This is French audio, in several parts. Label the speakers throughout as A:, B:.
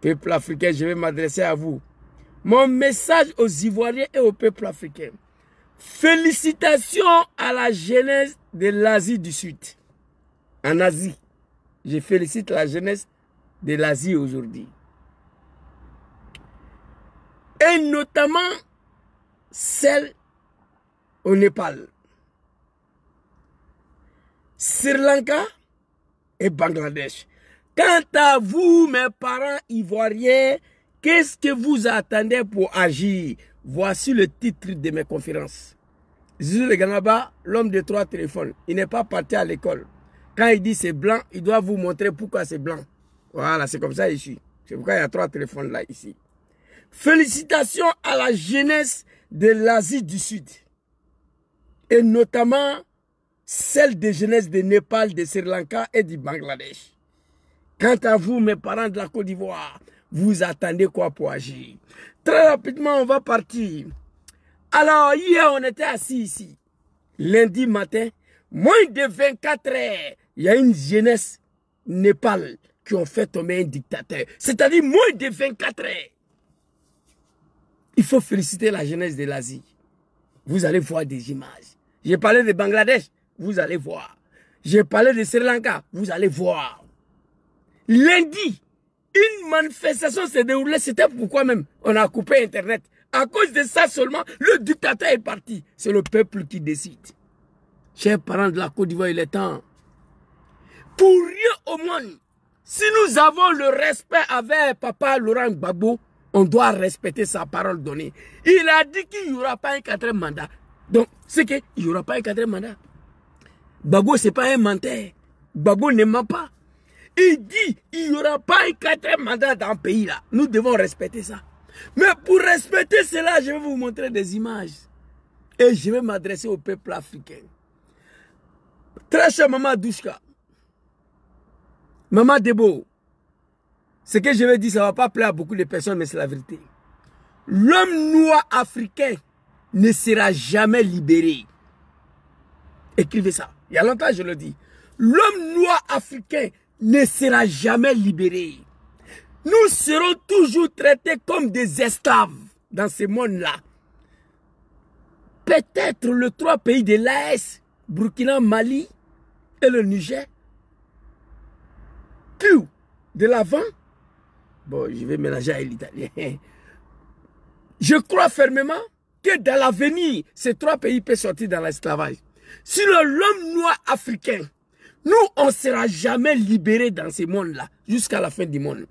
A: Peuple africain, je vais m'adresser à vous. Mon message aux Ivoiriens et au peuple africain. Félicitations à la jeunesse de l'Asie du Sud. En Asie. Je félicite la jeunesse de l'Asie aujourd'hui. Et notamment celle au Népal, Sri Lanka et Bangladesh. Quant à vous, mes parents ivoiriens, qu'est-ce que vous attendez pour agir? Voici le titre de mes conférences. Zizou le Ganaba, l'homme de 3 téléphones, il n'est pas parti à l'école. Quand il dit c'est blanc, il doit vous montrer pourquoi c'est blanc. Voilà, c'est comme ça ici. C'est pourquoi il y a 3 téléphones là, ici. Félicitations à la jeunesse de l'Asie du Sud. Et notamment celle des jeunesses de Népal, de Sri Lanka et du Bangladesh. Quant à vous, mes parents de la Côte d'Ivoire, vous attendez quoi pour agir? Très rapidement, on va partir. Alors, hier, on était assis ici. Lundi matin, moins de 24 heures, il y a une jeunesse Népal qui ont fait tomber un dictateur. C'est-à-dire moins de 24 heures. Il faut féliciter la jeunesse de l'Asie. Vous allez voir des images. J'ai parlé de Bangladesh, vous allez voir. J'ai parlé de Sri Lanka, vous allez voir. Lundi, une manifestation s'est déroulée. C'était pourquoi même on a coupé Internet. À cause de ça seulement, le dictateur est parti. C'est le peuple qui décide. Chers parents de la Côte d'Ivoire, il est temps. Pour rien au monde, si nous avons le respect avec papa Laurent Gbagbo, on doit respecter sa parole donnée. Il a dit qu'il n'y aura pas un 4e mandat. Donc, c'est qu'il n'y aura pas un 4e mandat. Gbagbo, ce n'est pas un menteur. Gbagbo ne ment pas. Il dit qu'il n'y aura pas un 4e mandat dans le pays là. Nous devons respecter ça. Mais pour respecter cela, je vais vous montrer des images. Et je vais m'adresser au peuple africain. Très cher maman Douchka, maman Debo, ce que je vais dire, ça ne va pas plaire à beaucoup de personnes, mais c'est la vérité. L'homme noir africain ne sera jamais libéré. Écrivez ça. Il y a longtemps, je le dis. L'homme noir africain ne sera jamais libéré. Nous serons toujours traités comme des esclaves dans ce monde-là. Peut-être les 3 pays de l'AS, Burkina, Mali et le Niger. Plus de l'avant. Bon, je vais mélanger avec l'italien. Je crois fermement que dans l'avenir, ces 3 pays peuvent sortir dans l'esclavage. Sinon, l'homme noir africain, nous, on ne sera jamais libérés dans ce monde-là, jusqu'à la fin du monde.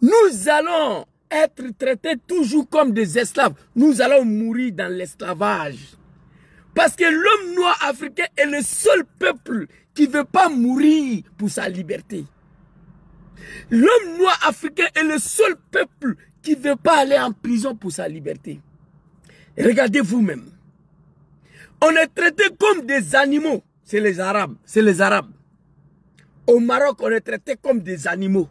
A: Nous allons être traités toujours comme des esclaves. Nous allons mourir dans l'esclavage. Parce que l'homme noir africain est le seul peuple qui ne veut pas mourir pour sa liberté. L'homme noir africain est le seul peuple qui ne veut pas aller en prison pour sa liberté. Regardez vous-même. On est traité comme des animaux. C'est les Arabes. C'est les Arabes. Au Maroc, on est traité comme des animaux.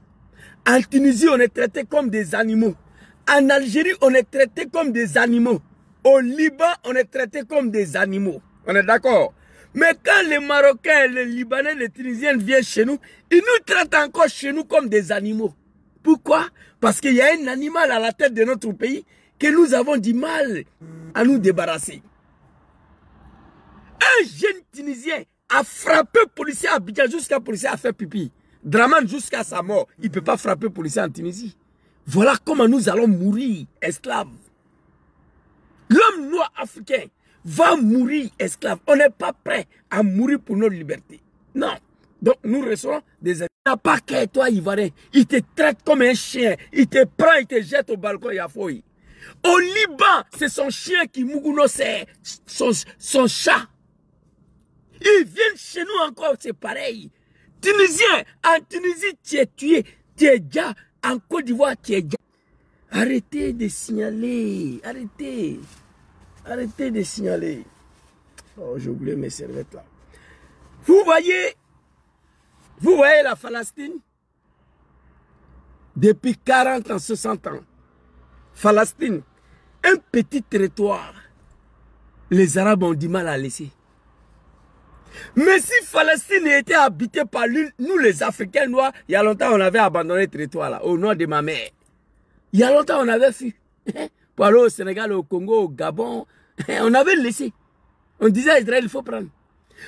A: En Tunisie, on est traité comme des animaux. En Algérie, on est traité comme des animaux. Au Liban, on est traité comme des animaux. On est d'accord? Mais quand les Marocains, les Libanais, les Tunisiens viennent chez nous, ils nous traitent encore chez nous comme des animaux. Pourquoi? Parce qu'il y a un animal à la tête de notre pays que nous avons du mal à nous débarrasser. Un jeune Tunisien a frappé policier à Abidjan jusqu'à le policier a fait pipi. Draman jusqu'à sa mort. Il ne peut pas frapper le policier en Tunisie. Voilà comment nous allons mourir esclaves. L'homme noir africain va mourir esclave. On n'est pas prêt à mourir pour notre liberté. Non. Donc nous recevons des esclaves. Il n'y a pas qu'à toi, Ivoirien. Il te traite comme un chien. Il te prend, il te jette au balcon, il a fouillé. Au Liban, c'est son chien qui mougoune, c'est son chat. Ils viennent chez nous encore, c'est pareil. Tunisien, en Tunisie, tu es tué. Tu es déjà, en Côte d'Ivoire, tu es déjà. Arrêtez de signaler. Arrêtez. Arrêtez de signaler. Oh, j'ai oublié mes serviettes là. Vous voyez la Palestine? Depuis 40 ans, 60 ans. Palestine, un petit territoire. Les Arabes ont du mal à laisser. Mais si Palestine était habitée par nous les Africains noirs, il y a longtemps on avait abandonné le territoire là, au nom de ma mère. Il y a longtemps on avait fui. Pour aller au Sénégal, au Congo, au Gabon, on avait laissé. On disait à Israël, il faut prendre.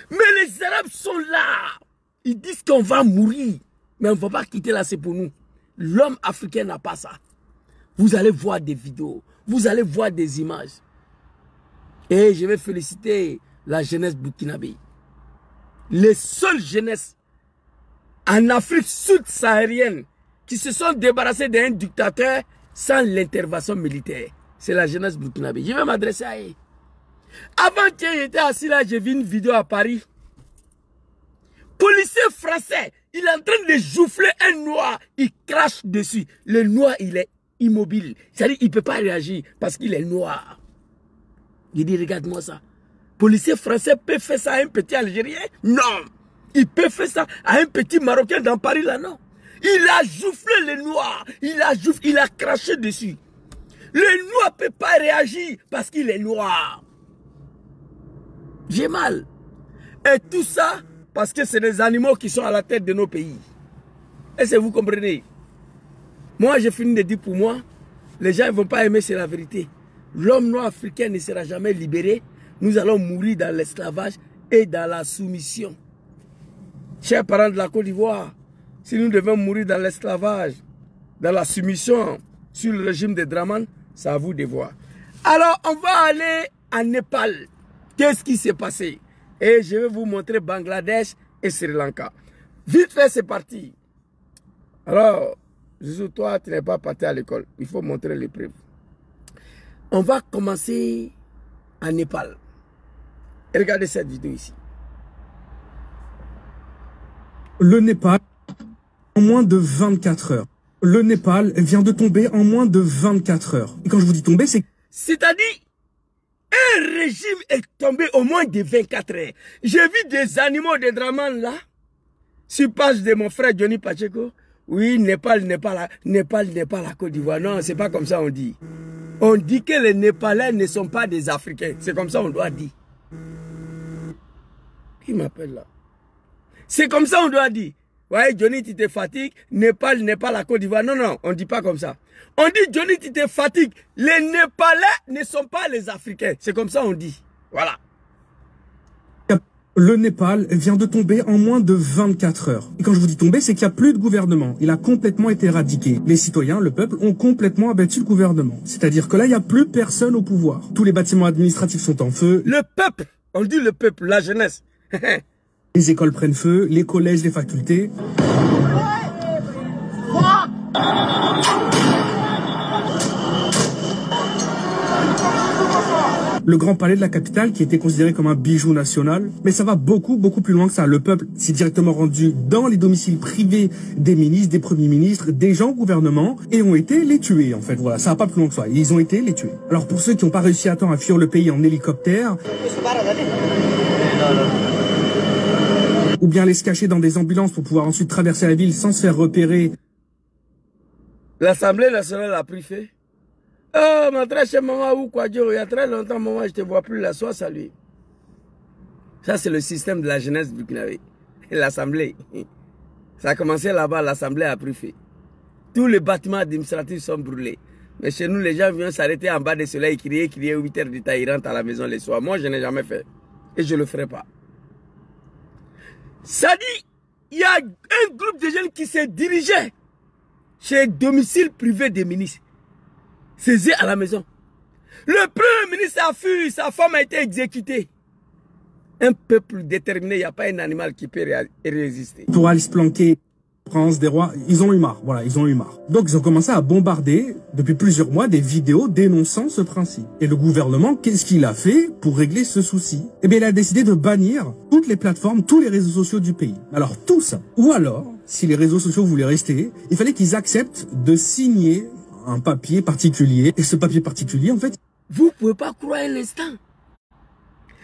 A: Mais les Arabes sont là. Ils disent qu'on va mourir. Mais on ne va pas quitter là, c'est pour nous. L'homme africain n'a pas ça. Vous allez voir des vidéos. Vous allez voir des images. Et je vais féliciter la jeunesse burkinabé. Les seules jeunesses en Afrique sud-saharienne qui se sont débarrassés d'un dictateur sans l'intervention militaire. C'est la jeunesse burkinabé. Je vais m'adresser à eux. Avant que j'étais assis là, j'ai vu une vidéo à Paris. Policier français, il est en train de jouffler un noir, il crache dessus. Le noir, il est immobile. C'est-à-dire qu'il ne peut pas réagir parce qu'il est noir. Il dit, regarde-moi ça. Policier français peut faire ça à un petit Algérien? Non. Il peut faire ça à un petit Marocain dans Paris là, non. Il a joufflé le noir. Il a craché dessus. Le noir ne peut pas réagir parce qu'il est noir. J'ai mal. Et tout ça, parce que c'est des animaux qui sont à la tête de nos pays. Est-ce que vous comprenez? Moi, j'ai fini de dire pour moi, les gens ne vont pas aimer, c'est la vérité. L'homme noir africain ne sera jamais libéré. Nous allons mourir dans l'esclavage et dans la soumission. Chers parents de la Côte d'Ivoire, si nous devons mourir dans l'esclavage, dans la soumission sur le régime de Draman, c'est à vous de voir. Alors, on va aller en Népal. Qu'est-ce qui s'est passé? Et je vais vous montrer Bangladesh et Sri Lanka. Vite fait, c'est parti. Alors, Jésus, toi, tu n'es pas parti à l'école. Il faut montrer les preuves. On va commencer en Népal. Et regardez cette vidéo ici.
B: Le Népal, en moins de 24 heures. Le Népal vient de tomber en moins de 24 heures. Et quand je vous dis tomber, c'est...
A: C'est-à-dire, un régime est tombé au moins de 24 heures. J'ai vu des animaux de Draman là, sur page de mon frère Johnny Pacheco. Oui, Népal n'est pas la Côte d'Ivoire. Non, c'est pas comme ça on dit. On dit que les Népalais ne sont pas des Africains. C'est comme ça on doit dire. Qui m'appelle là? C'est comme ça on doit dire. Ouais, Johnny, tu te fatigues. Népal n'est pas la Côte d'Ivoire. Non, non, on ne dit pas comme ça. On dit, Johnny, tu te fatigues. Les Népalais ne sont pas les Africains. C'est comme ça on dit. Voilà.
B: Le Népal vient de tomber en moins de 24 heures. Et quand je vous dis tomber, c'est qu'il n'y a plus de gouvernement. Il a complètement été éradiqué. Les citoyens, le peuple, ont complètement abattu le gouvernement. C'est-à-dire que là, il n'y a plus personne au pouvoir. Tous les bâtiments administratifs sont en feu.
A: Le peuple, on dit le peuple, la jeunesse.
B: Les écoles prennent feu, les collèges, les facultés. Le grand palais de la capitale qui était considéré comme un bijou national. Mais ça va beaucoup plus loin que ça. Le peuple s'est directement rendu dans les domiciles privés des ministres, des premiers ministres, des gens au gouvernement et ont été les tuer en fait. Voilà, ça va pas plus loin que ça. Ils ont été les tuer. Alors pour ceux qui n'ont pas réussi à temps à fuir le pays en hélicoptère, ou bien aller se cacher dans des ambulances pour pouvoir ensuite traverser la ville sans se faire repérer.
A: L'Assemblée nationale a pris fait. Oh, ma très chère maman, ou quoi, Dieu, il y a très longtemps, maman, je ne te vois plus la soie, salut. Ça, c'est le système de la jeunesse burkinabé. L'Assemblée. Ça a commencé là-bas, l'Assemblée a pris fait. Tous les bâtiments administratifs sont brûlés. Mais chez nous, les gens viennent s'arrêter en bas du soleil, crier 8 heures de temps, ils rentrent à la maison les soirs. Moi, je n'ai jamais fait. Et je ne le ferai pas. Ça dit, il y a un groupe de jeunes qui s'est dirigé chez le domicile privé des ministres. C'est à la maison. Le premier ministre a fui, sa femme a été exécutée. Un peuple déterminé, il n'y a pas un animal qui peut résister.
B: Pour aller se planquer, prince des rois, ils ont eu marre. Voilà, ils ont eu marre. Donc ils ont commencé à bombarder depuis plusieurs mois des vidéos dénonçant ce principe. Et le gouvernement, qu'est-ce qu'il a fait pour régler ce souci? Eh bien, il a décidé de bannir toutes les plateformes, tous les réseaux sociaux du pays. Alors tout ça. Ou alors, si les réseaux sociaux voulaient rester, il fallait qu'ils acceptent de signer un papier particulier. Et ce papier particulier, en fait...
A: Vous ne pouvez pas croire un instant.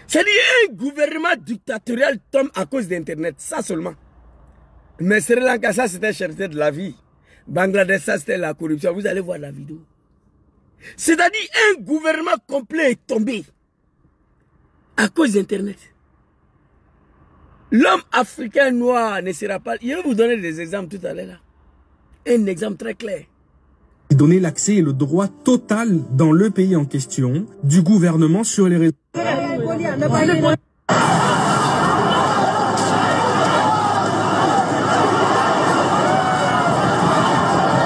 A: C'est-à-dire un gouvernement dictatorial tombe à cause d'Internet. Ça seulement. Mais Sri Lanka, ça c'était cherté de la vie. Bangladesh, ça c'était la corruption. Vous allez voir la vidéo. C'est-à-dire un gouvernement complet est tombé à cause d'Internet. L'homme africain noir ne sera pas... Je vais vous donner des exemples tout à l'heure. Là. Un exemple très clair.
B: Donner l'accès et le droit total dans le pays en question du gouvernement sur les réseaux.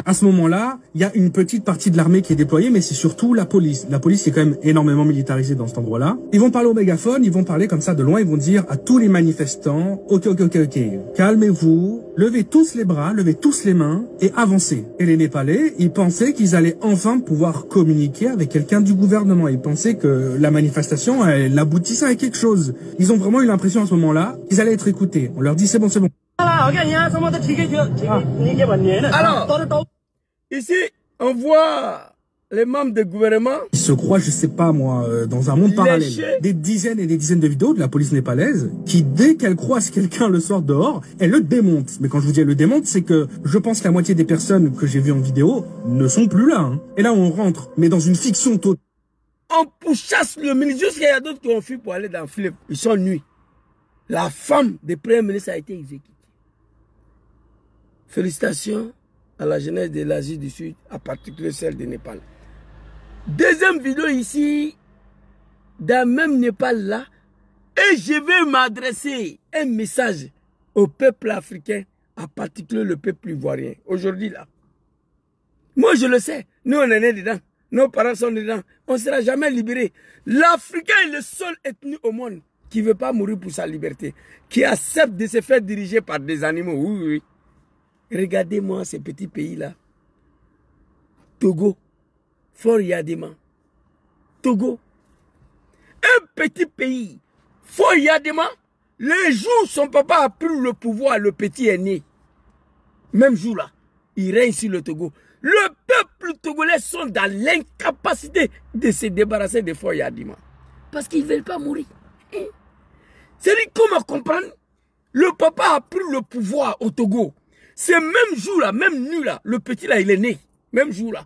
B: À ce moment-là, il y a une petite partie de l'armée qui est déployée, mais c'est surtout la police. La police est quand même énormément militarisée dans cet endroit-là. Ils vont parler au mégaphone, ils vont parler comme ça de loin, ils vont dire à tous les manifestants, ok, calmez-vous, levez tous les bras, levez tous les mains et avancez. Et les Népalais, ils pensaient qu'ils allaient enfin pouvoir communiquer avec quelqu'un du gouvernement. Ils pensaient que la manifestation, elle aboutissait à quelque chose. Ils ont vraiment eu l'impression à ce moment-là qu'ils allaient être écoutés. On leur dit c'est bon, c'est bon.
A: Alors, ici, on voit les membres du gouvernement.
B: Ils se croient, je sais pas moi, dans un monde parallèle. Des dizaines et des dizaines de vidéos de la police népalaise qui, dès qu'elle croise quelqu'un le soir dehors, elle le démonte. Mais quand je vous dis elle le démonte, c'est que je pense que la moitié des personnes que j'ai vues en vidéo ne sont plus là. Hein. Et là, on rentre, mais dans une fiction totale.
A: On pourchasse le ministre. Jusqu'il y a d'autres qui ont fui pour aller dans Philippe. Ils sont nus. La femme du premier ministre a été exécutée. Félicitations à la jeunesse de l'Asie du Sud, en particulier celle du Népal. Deuxième vidéo ici, dans le même Népal là, et je vais m'adresser un message au peuple africain, en particulier le peuple ivoirien. Aujourd'hui là, moi je le sais, nous on est nés dedans, nos parents sont dedans, on ne sera jamais libérés. L'Africain est le seul ethnie au monde qui ne veut pas mourir pour sa liberté, qui accepte de se faire diriger par des animaux. Oui, oui. Regardez-moi ces petits pays-là. Togo, Fort Yadema. Togo. Un petit pays. Fort Yadema. Le jour où son papa a pris le pouvoir, le petit est né. Même jour là, il règne sur le Togo. Le peuple togolais sont dans l'incapacité de se débarrasser de Fort Yadema. Parce qu'ils ne veulent pas mourir. C'est-à-dire, comment comprendre? Le papa a pris le pouvoir au Togo. Ce même jour-là, même nuit là, le petit là, il est né. Même jour-là.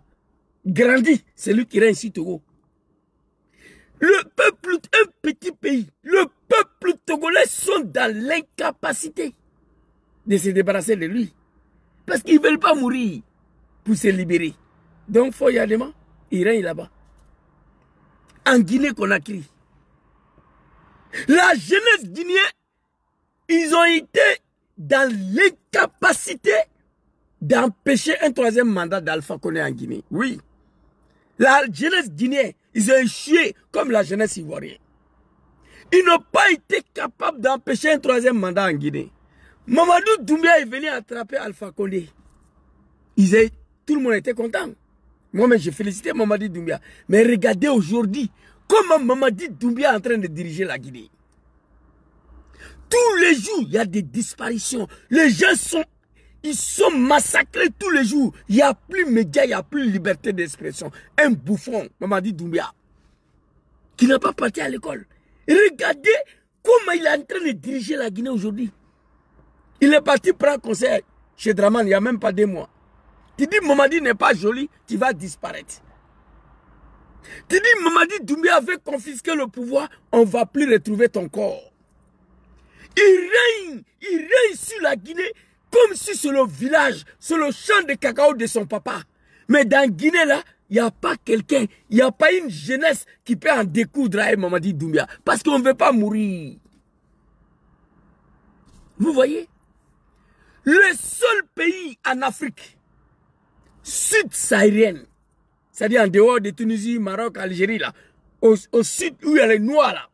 A: Grandi, c'est lui qui règne ici Togo. Le peuple, un petit pays, le peuple togolais sont dans l'incapacité de se débarrasser de lui. Parce qu'ils ne veulent pas mourir pour se libérer. Donc, Fort Yadema, il règne là-bas. En Guinée-Conakry. La jeunesse guinéenne, ils ont été dans l'incapacité d'empêcher un troisième mandat d'Alpha Condé en Guinée. Oui. La jeunesse guinéenne, ils ont échoué comme la jeunesse ivoirienne. Ils n'ont pas été capables d'empêcher un troisième mandat en Guinée. Mamadou Doumbia est venu attraper Alpha Condé. Tout le monde était content. Moi-même, j'ai félicité Mamadou Doumbia. Mais regardez aujourd'hui comment Mamadou Doumbia est en train de diriger la Guinée. Tous les jours, il y a des disparitions. Les gens sont massacrés tous les jours. Il n'y a plus de médias, il n'y a plus de liberté d'expression. Un bouffon, Mamadi Doumbia, qui n'a pas parti à l'école. Regardez comment il est en train de diriger la Guinée aujourd'hui. Il est parti prendre conseil chez Draman il n'y a même pas 2 mois. Tu dis Mamadi n'est pas joli, tu vas disparaître. Tu dis Mamadi Doumbia avait confisqué le pouvoir, on ne va plus retrouver ton corps. Il règne sur la Guinée comme si c'est le village, c'est le champ de cacao de son papa. Mais dans Guinée là, il n'y a pas quelqu'un, il n'y a pas une jeunesse qui peut en découdre à Mamadi Doumbia. Parce qu'on ne veut pas mourir. Vous voyez? Le seul pays en Afrique sud-saharienne, c'est-à-dire en dehors de Tunisie, Maroc, Algérie là, au sud où il y a les Noirs là,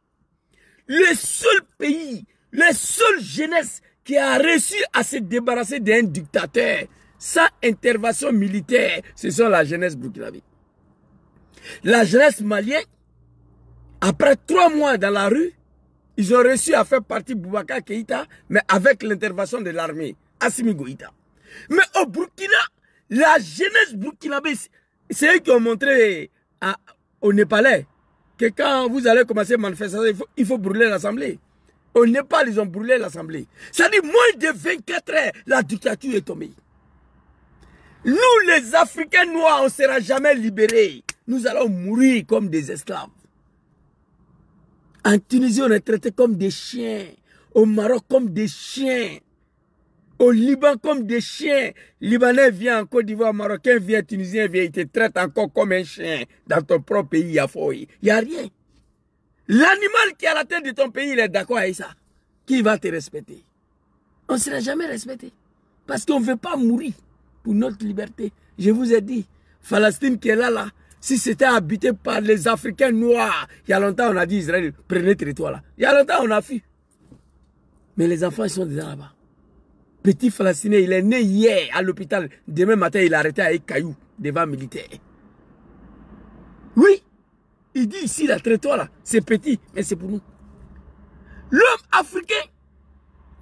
A: le seul pays, la seule jeunesse qui a réussi à se débarrasser d'un dictateur sans intervention militaire, ce sont la jeunesse burkinabé. La jeunesse malienne, après 3 mois dans la rue, ils ont réussi à faire partie Boubacar Keïta, mais avec l'intervention de l'armée, Assimi Goïta. Mais au Burkina, la jeunesse burkinabé, c'est eux qui ont montré aux Népalais que quand vous allez commencer à manifester, il faut brûler l'Assemblée. Au Népal, ils ont brûlé l'Assemblée. Ça dit moins de 24 heures, la dictature est tombée. Nous, les Africains noirs, on ne sera jamais libérés. Nous allons mourir comme des esclaves. En Tunisie, on est traités comme des chiens. Au Maroc comme des chiens. Au Liban comme des chiens. Libanais vient en Côte d'Ivoire, Marocain vient, Tunisien vient, il te traite encore comme un chien. Dans ton propre pays, il y a fouille. Il n'y a rien. L'animal qui est à la tête de ton pays, il est d'accord avec ça. Qui va te respecter? On ne sera jamais respecté. Parce qu'on ne veut pas mourir pour notre liberté. Je vous ai dit, Palestine qui est là, si c'était habité par les Africains noirs, il y a longtemps on a dit Israël, prenez le territoire là. Il y a longtemps on a fui. Mais les enfants ils sont déjà là-bas. Petit Palestinien, il est né hier à l'hôpital. Demain matin, il est arrêté avec caillou devant militaire. Oui, il dit ici, la territoire là, c'est petit, mais c'est pour nous. L'homme africain,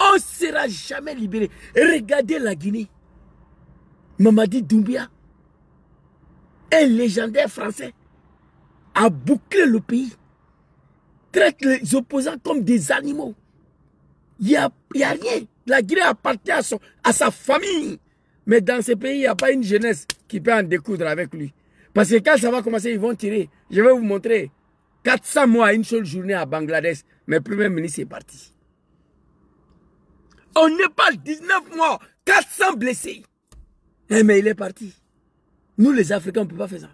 A: on ne sera jamais libéré. Regardez la Guinée. Mamadi Doumbia, un légendaire français, a bouclé le pays. Traite les opposants comme des animaux. Il n'y a rien. La Guinée appartient à sa famille. Mais dans ce pays, il n'y a pas une jeunesse qui peut en découdre avec lui. Parce que quand ça va commencer, ils vont tirer. Je vais vous montrer. 400 mois, une seule journée à Bangladesh. Mais le Premier ministre est parti. On n'est pas 19 mois, 400 blessés. Eh, mais il est parti. Nous, les Africains, on ne peut pas faire ça.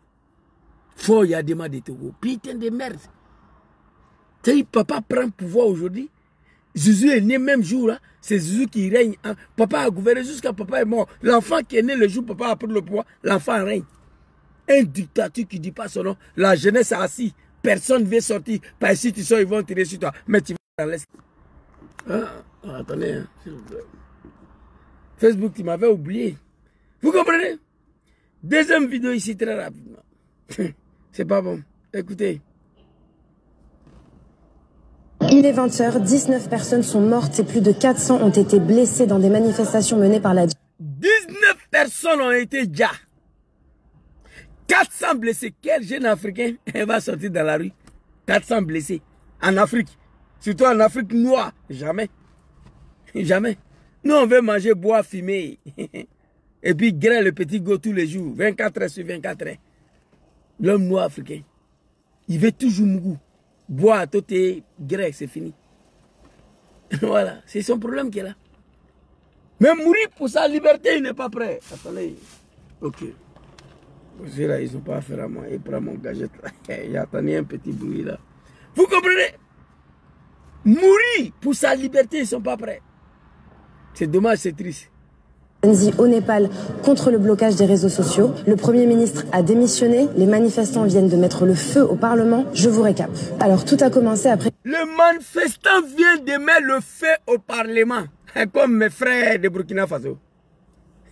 A: Faut y a des mains de Togo. Putain de merde. Tu sais, papa prend le pouvoir aujourd'hui. Jésus est né même jour, là. C'est Jésus qui règne. Hein. Papa a gouverné jusqu'à papa est mort. L'enfant qui est né le jour où papa a pris le pouvoir, l'enfant règne. Un dictateur qui ne dit pas son nom. La jeunesse est assise. Personne ne veut sortir. Par ici, tu sors, ils vont tirer sur toi. Mais tu vas dans l'Est. Attendez, hein, s'il vous plaît. Facebook, tu m'avais oublié. Vous comprenez? Deuxième vidéo ici, très rapidement. C'est pas bon. Écoutez.
C: Il est 20h, 19 personnes sont mortes et plus de 400 ont été blessées dans des manifestations menées par la...
A: 19 personnes ont été déjà. 400 blessés. Quel jeune Africain va sortir dans la rue? 400 blessés. En Afrique. Surtout en Afrique noire. Jamais. Jamais. Nous, on veut manger, boire, fumer. Et puis, grain le petit go tous les jours. 24 heures sur 24 heures. L'homme noir africain. Il veut toujours mougou. Boire, tout est grec, c'est fini. Voilà. C'est son problème qui est là. Mais mourir pour sa liberté, il n'est pas prêt. Attendez. Ok. Là, ils n'ont pas affaire à moi. Il prend mon gadget là. Il a attendu un petit bruit là. Vous comprenez? Mourir pour sa liberté, ils ne sont pas prêts. C'est dommage, c'est triste.
C: Au Népal, contre le blocage des réseaux sociaux, le Premier ministre a démissionné. Les manifestants viennent de mettre le feu au Parlement. Je vous récap. Alors, tout a commencé après...
A: Le manifestant vient de mettre le feu au Parlement. Comme mes frères de Burkina Faso.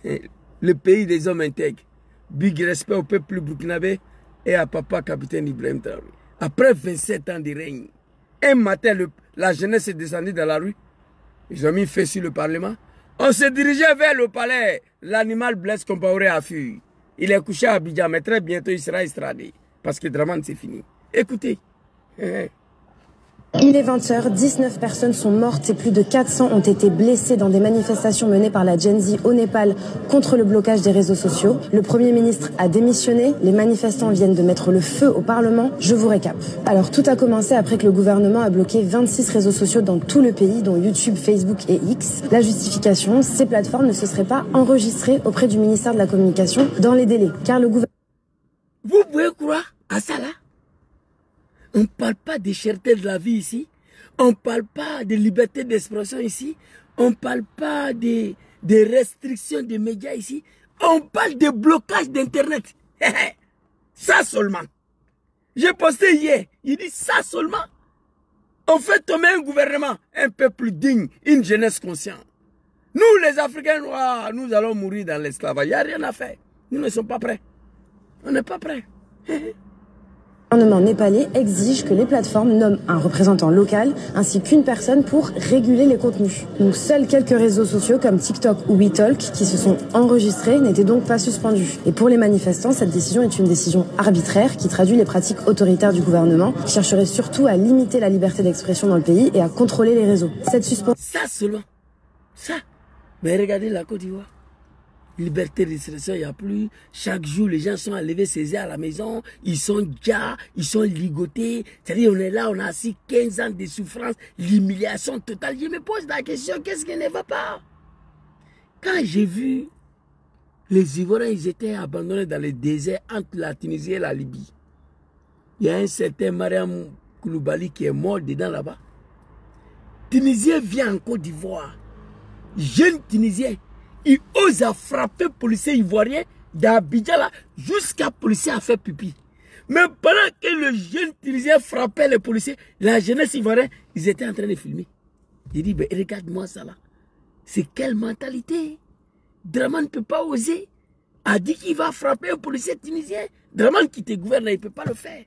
A: Le pays des hommes intègres. Big respect au peuple burkinabé et à papa capitaine Ibrahim Traoré. Après 27 ans de règne, un matin, la jeunesse est descendue dans la rue. Ils ont mis feu sur le Parlement. On se dirigeait vers le palais. L'animal Blaise Compaoré a fui. Il est couché à Abidjan, mais très bientôt il sera extradé. Parce que Draman, c'est fini. Écoutez.
C: Il est 20h, 19 personnes sont mortes et plus de 400 ont été blessées dans des manifestations menées par la Gen Z au Népal contre le blocage des réseaux sociaux. Le Premier ministre a démissionné. Les manifestants viennent de mettre le feu au Parlement. Je vous récap. Alors, tout a commencé après que le gouvernement a bloqué 26 réseaux sociaux dans tout le pays, dont YouTube, Facebook et X. La justification, ces plateformes ne se seraient pas enregistrées auprès du ministère de la Communication dans les délais, car le gouvernement...
A: Vous pouvez croire à ça là? On ne parle pas de cherté de la vie ici. On ne parle pas de liberté d'expression ici. On ne parle pas de restrictions des médias ici. On parle de blocage d'Internet. Ça seulement. J'ai posté hier. Il dit ça seulement. On fait tomber un gouvernement un peu plus digne, une jeunesse consciente. Nous, les Africains noirs, nous allons mourir dans l'esclavage. Il n'y a rien à faire. Nous ne sommes pas prêts. On n'est pas prêts.
C: Le gouvernement népalais exige que les plateformes nomment un représentant local ainsi qu'une personne pour réguler les contenus. Donc seuls quelques réseaux sociaux comme TikTok ou WeTalk qui se sont enregistrés n'étaient donc pas suspendus. Et pour les manifestants, cette décision est une décision arbitraire qui traduit les pratiques autoritaires du gouvernement, qui chercherait surtout à limiter la liberté d'expression dans le pays et à contrôler les réseaux. Cette suspension...
A: Ça seulement. Ça. Mais regardez la Côte d'Ivoire. Liberté d'expression, il n'y a plus. Chaque jour, les gens sont enlevés, saisis à la maison. Ils sont déjà, ils sont ligotés. C'est-à-dire, on est là, on a assis 15 ans de souffrance, l'humiliation totale. Je me pose la question, qu'est-ce qui ne va pas? Quand j'ai vu les Ivoiriens, ils étaient abandonnés dans le désert entre la Tunisie et la Libye. Il y a un certain Mariam Koulibaly qui est mort dedans là-bas. Tunisien vient en Côte d'Ivoire. Jeune Tunisien. Il ose à frapper policier ivoirien d'Abidjan là, jusqu'à policier a fait pipi. Mais pendant que le jeune Tunisien frappait les policiers, la jeunesse ivoirienne, ils étaient en train de filmer. J'ai dit, ben, regarde-moi ça là. C'est quelle mentalité? Draman ne peut pas oser. A dit qu'il va frapper un policier tunisien. Draman qui te gouverne, il ne peut pas le faire.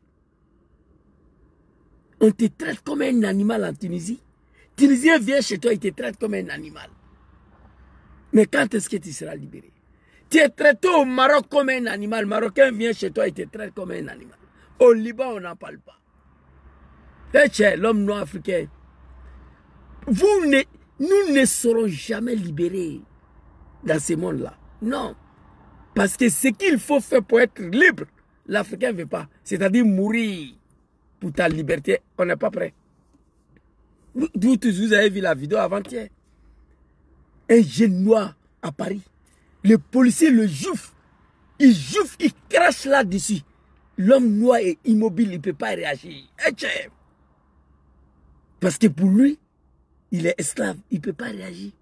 A: On te traite comme un animal en Tunisie. Tunisien vient chez toi, il te traite comme un animal. Mais quand est-ce que tu seras libéré? Tu es traité au Maroc comme un animal. Marocain vient chez toi, il te traite comme un animal. Au Liban, on n'en parle pas. L'homme noir africain. Nous ne serons jamais libérés dans ce monde-là. Non. Parce que ce qu'il faut faire pour être libre, l'Africain ne veut pas. C'est-à-dire mourir pour ta liberté. On n'est pas prêt. Vous avez vu la vidéo avant-hier. Un jeune noir à Paris. Le policier le jouffe. Il jouffe, il crache là-dessus. L'homme noir est immobile, il ne peut pas réagir. Parce que pour lui, il est esclave, il ne peut pas réagir.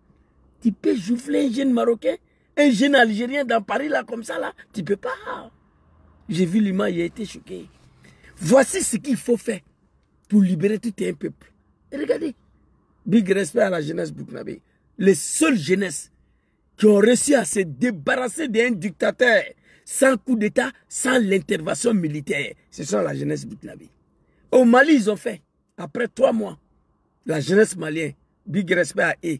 A: Tu peux jouffler un jeune Marocain, un jeune Algérien dans Paris là comme ça là. Tu ne peux pas. J'ai vu l'image, il a été choqué. Voici ce qu'il faut faire pour libérer tout un peuple. Et regardez, big respect à la jeunesse burkinabé. Les seules jeunesses qui ont réussi à se débarrasser d'un dictateur sans coup d'État, sans l'intervention militaire, ce sont la jeunesse burkinabé. Au Mali, ils ont fait, après 3 mois, la jeunesse malienne, big respect à eux.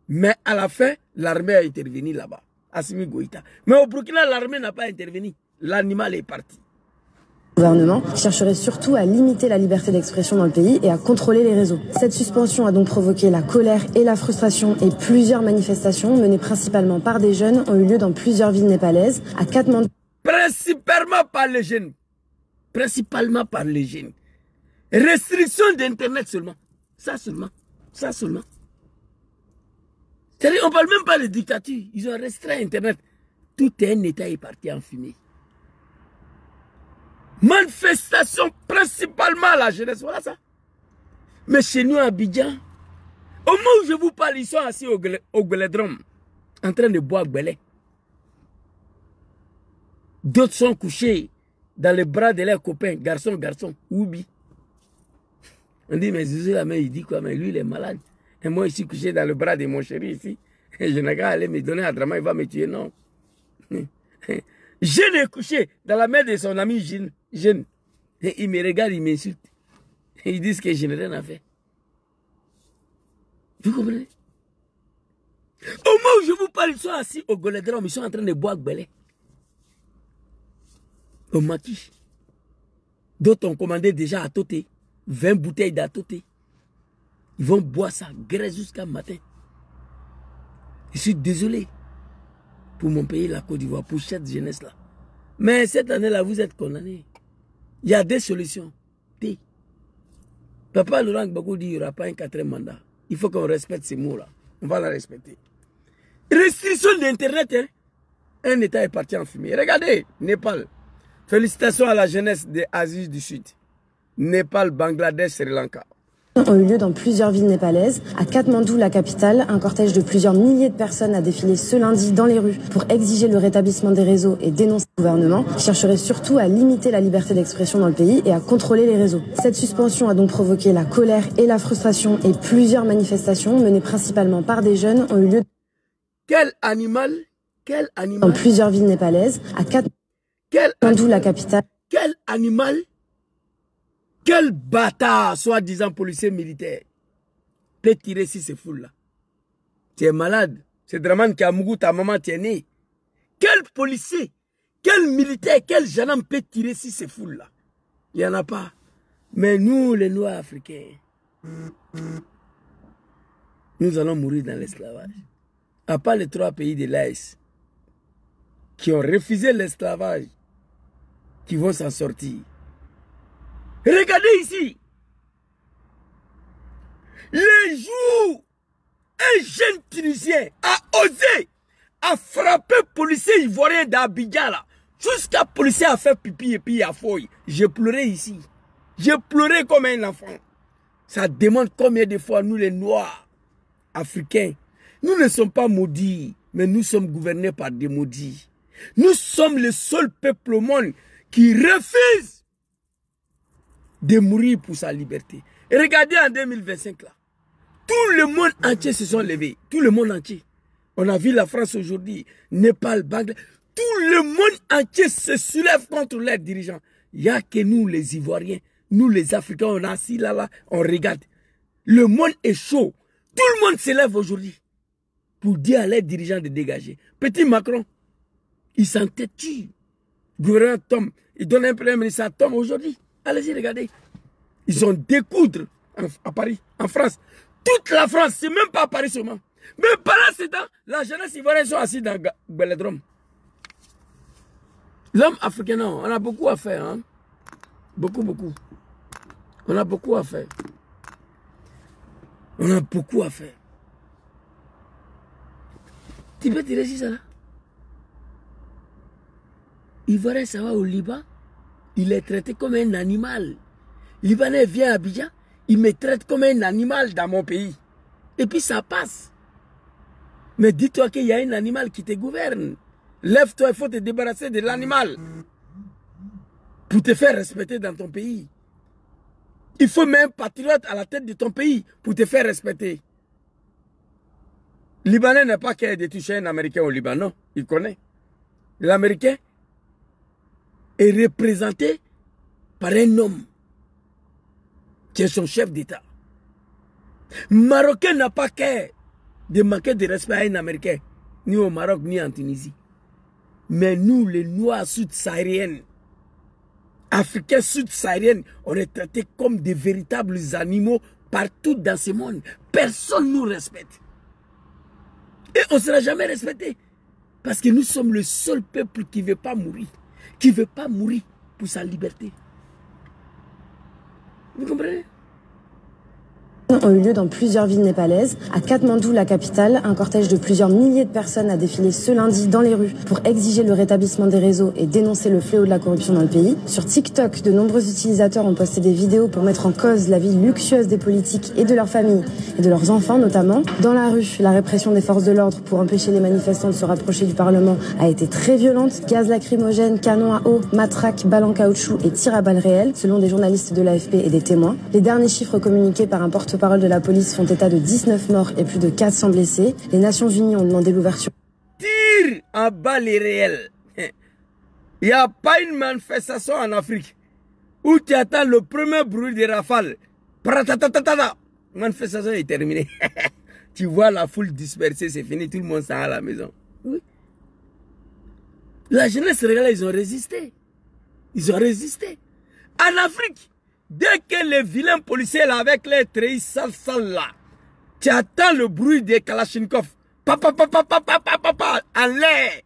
A: Mais à la fin, l'armée a intervenu là-bas, Assimi Goïta. Mais au Burkina, l'armée n'a pas intervenu. L'animal est parti.
C: Le gouvernement chercherait surtout à limiter la liberté d'expression dans le pays et à contrôler les réseaux. Cette suspension a donc provoqué la colère et la frustration et plusieurs manifestations menées principalement par des jeunes ont eu lieu dans plusieurs villes népalaises. À Katmandou.
A: Principalement par les jeunes. Principalement par les jeunes. Restriction d'Internet seulement. Ça seulement. Ça seulement. C'est-à-dire, on ne parle même pas de dictature. Ils ont restreint Internet. Tout un État est parti en fumée. Manifestation principalement à la jeunesse, voilà ça. Mais chez nous à Abidjan, au moment où je vous parle, ils sont assis au Guélédrome, en train de boire Guélé. D'autres sont couchés dans les bras de leurs copains, garçon, oubi. On dit, mais Zizou, la main, il dit quoi, mais lui, il est malade. Et moi, je suis couché dans le bras de mon chéri ici. Et je n'ai qu'à aller me donner à Drama, il va me tuer, non. Jeune est couché dans la main de son ami jeune. Et il me regarde, il m'insulte. Et ils disent que je n'ai rien à faire. Vous comprenez? Au moment où je vous parle, ils sont assis au Golédrome, ils sont en train de boire Gbélé. Au maquis. D'autres ont commandé déjà à Toté, 20 bouteilles d'Atoté. Ils vont boire ça, graisse jusqu'à matin. Je suis désolé pour mon pays, la Côte d'Ivoire, pour cette jeunesse-là. Mais cette année-là, vous êtes condamnés. Il y a des solutions. Papa Laurent Gbagbo dit qu'il n'y aura pas un 4e mandat. Il faut qu'on respecte ces mots-là. On va la respecter. Restriction d'Internet, hein? Un État est parti en fumée. Regardez, Népal. Félicitations à la jeunesse de l'Asie du Sud. Népal, Bangladesh, Sri Lanka.
C: Ont eu lieu dans plusieurs villes népalaises. À Katmandou, la capitale, un cortège de plusieurs milliers de personnes a défilé ce lundi dans les rues pour exiger le rétablissement des réseaux et dénoncer le gouvernement, qui chercherait surtout à limiter la liberté d'expression dans le pays et à contrôler les réseaux. Cette suspension a donc provoqué la colère et la frustration et plusieurs manifestations menées principalement par des jeunes ont eu lieu.
A: Quel animal
C: Dans plusieurs villes népalaises. À Katmandou, la capitale.
A: Quel animal? Quel bâtard, soi-disant policier militaire, peut tirer si c'est fou là? Tu es malade. C'est Draman qui a mougou ta maman, tu es né. Quel policier, quel militaire, quel gendarme peut tirer si c'est fou là? Il n'y en a pas. Mais nous, les Noirs africains, nous allons mourir dans l'esclavage. À part les 3 pays de l'AES, qui ont refusé l'esclavage qui vont s'en sortir. Regardez ici. Le jour où un jeune Tunisien a osé à frapper policier ivoirien d'Abidjan là, jusqu'à policier a fait pipi et puis a fouille. J'ai pleuré ici. J'ai pleuré comme un enfant. Ça demande combien de fois nous les Noirs africains, nous ne sommes pas maudits, mais nous sommes gouvernés par des maudits. Nous sommes le seul peuple au monde qui refuse de mourir pour sa liberté. Et regardez en 2025 là, tout le monde entier se sont levés, tout le monde entier. On a vu la France aujourd'hui, Népal, Bangladesh, tout le monde entier se soulève contre leurs dirigeants. Il n'y a que nous les Ivoiriens, nous les Africains, on est assis là, on regarde. Le monde est chaud. Tout le monde se lève aujourd'hui pour dire à leurs dirigeants de dégager. Petit Macron, il s'entêtue. Gouvernement tombe. Il donne un premier ministre, ça tombe aujourd'hui. Allez-y, regardez. Ils ont découdre à Paris, en France. Toute la France, c'est même pas à Paris seulement. Mais pendant ce temps, la jeunesse ivoirienne sont assis dans Belledrome. L'homme africain, non, on a beaucoup à faire. Hein? Beaucoup. On a beaucoup à faire. On a beaucoup à faire. Tu peux tirer ça là? Ivoirien, ça va au Liban, il est traité comme un animal. Libanais vient à Abidjan, il me traite comme un animal dans mon pays. Et puis ça passe. Mais dis-toi qu'il y a un animal qui te gouverne. Lève-toi, il faut te débarrasser de l'animal pour te faire respecter dans ton pays. Il faut même un patriote à la tête de ton pays pour te faire respecter. Libanais n'est pas qu'à de toucher un Américain au Liban, non, il connaît. L'Américain est représenté par un homme qui est son chef d'État. Marocain n'a pas qu'à de manquer de respect à un Américain, ni au Maroc, ni en Tunisie. Mais nous, les Noirs sud-sahariens, Africains sud-sahariens, on est traités comme des véritables animaux partout dans ce monde. Personne ne nous respecte. Et on ne sera jamais respecté. Parce que nous sommes le seul peuple qui ne veut pas mourir. Qui ne veut pas mourir pour sa liberté. Vous comprenez?
C: Ont eu lieu dans plusieurs villes népalaises. À Katmandou, la capitale, un cortège de plusieurs milliers de personnes a défilé ce lundi dans les rues pour exiger le rétablissement des réseaux et dénoncer le fléau de la corruption dans le pays. Sur TikTok, de nombreux utilisateurs ont posté des vidéos pour mettre en cause la vie luxueuse des politiques et de leurs familles, et de leurs enfants notamment. Dans la rue, la répression des forces de l'ordre pour empêcher les manifestants de se rapprocher du Parlement a été très violente. Gaz lacrymogène, canons à eau, matraques, balles en caoutchouc et tirs à balles réelles, selon des journalistes de l'AFP et des témoins. Les derniers chiffres communiqués par un porte-parole de la police font état de 19 morts et plus de 400 blessés. Les Nations Unies ont demandé l'ouverture.
A: Tire en balles réelles. Il n'y a pas une manifestation en Afrique où tu attends le premier bruit des rafales. La manifestation est terminée. Tu vois la foule dispersée, c'est fini, tout le monde s'en va à la maison. Oui. La jeunesse sénégalaise, ils ont résisté. Ils ont résisté. En Afrique, dès que les vilains policiers là, avec les treillis sales là, tu attends le bruit des Kalachnikov. Papa, en l'air.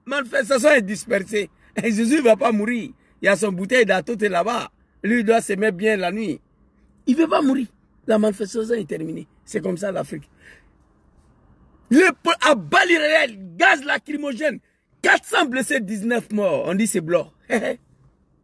A: Manifestation est dispersée. Et Jésus ne va pas mourir. Il y a son bouteille d'atoute là-bas. Lui, il doit se mettre bien la nuit. Il ne veut pas mourir. La manifestation est terminée. C'est comme ça l'Afrique. À balles réelles, gaz lacrymogène, 400 blessés, 19 morts. On dit c'est blanc.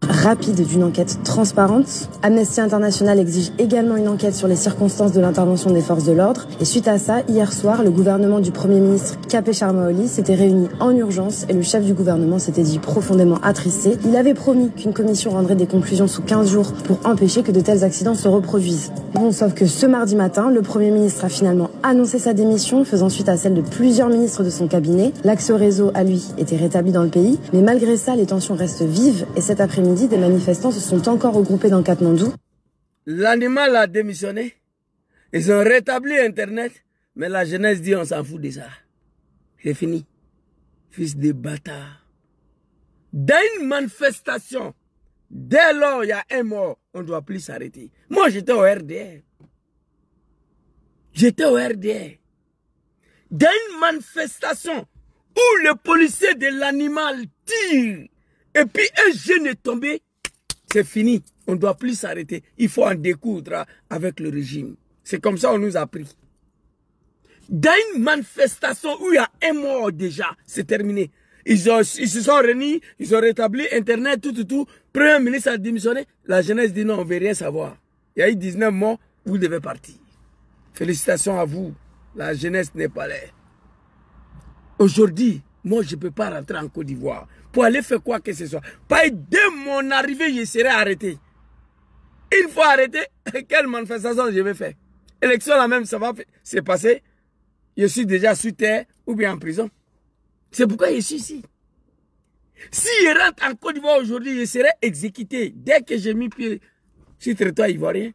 C: Rapide d'une enquête transparente. Amnesty International exige également une enquête sur les circonstances de l'intervention des forces de l'ordre. Et suite à ça, hier soir, le gouvernement du Premier ministre Kepé Sharma Oli s'était réuni en urgence et le chef du gouvernement s'était dit profondément attristé. Il avait promis qu'une commission rendrait des conclusions sous 15 jours pour empêcher que de tels accidents se reproduisent. Bon, sauf que ce mardi matin, le Premier ministre a finalement annoncé sa démission, faisant suite à celle de plusieurs ministres de son cabinet. L'accès au réseau, à lui, était rétabli dans le pays. Mais malgré ça, les tensions restent vives et cet après-midi, des manifestants se sont encore regroupés dans Katmandou.
A: L'animal a démissionné. Ils ont rétabli Internet. Mais la jeunesse dit on s'en fout de ça. C'est fini. Fils de bâtard. Dans une manifestation, dès lors il y a un mort, on ne doit plus s'arrêter. Moi j'étais au RDR. J'étais au RDR. Dans une manifestation où le policier de l'animal tire, et puis un jeune est tombé, c'est fini. On ne doit plus s'arrêter. Il faut en découdre avec le régime. C'est comme ça qu'on nous a pris. Dans une manifestation où il y a un mort déjà, c'est terminé. Ils se sont réunis, ils ont rétabli Internet, tout. Premier ministre a démissionné. La jeunesse dit non, on ne veut rien savoir. Il y a eu 19 morts, vous devez partir. Félicitations à vous. La jeunesse n'est pas là. Aujourd'hui, moi, je ne peux pas rentrer en Côte d'Ivoire. Pour aller faire quoi que ce soit. Pas dès mon arrivée, je serai arrêté. Une fois arrêté, quelle manifestation je vais faire? Élection là même, ça va se passer. Je suis déjà sous terre ou bien en prison. C'est pourquoi je suis ici. Si je rentre en Côte d'Ivoire aujourd'hui, je serai exécuté. Dès que j'ai mis pied sur le territoire ivoirien.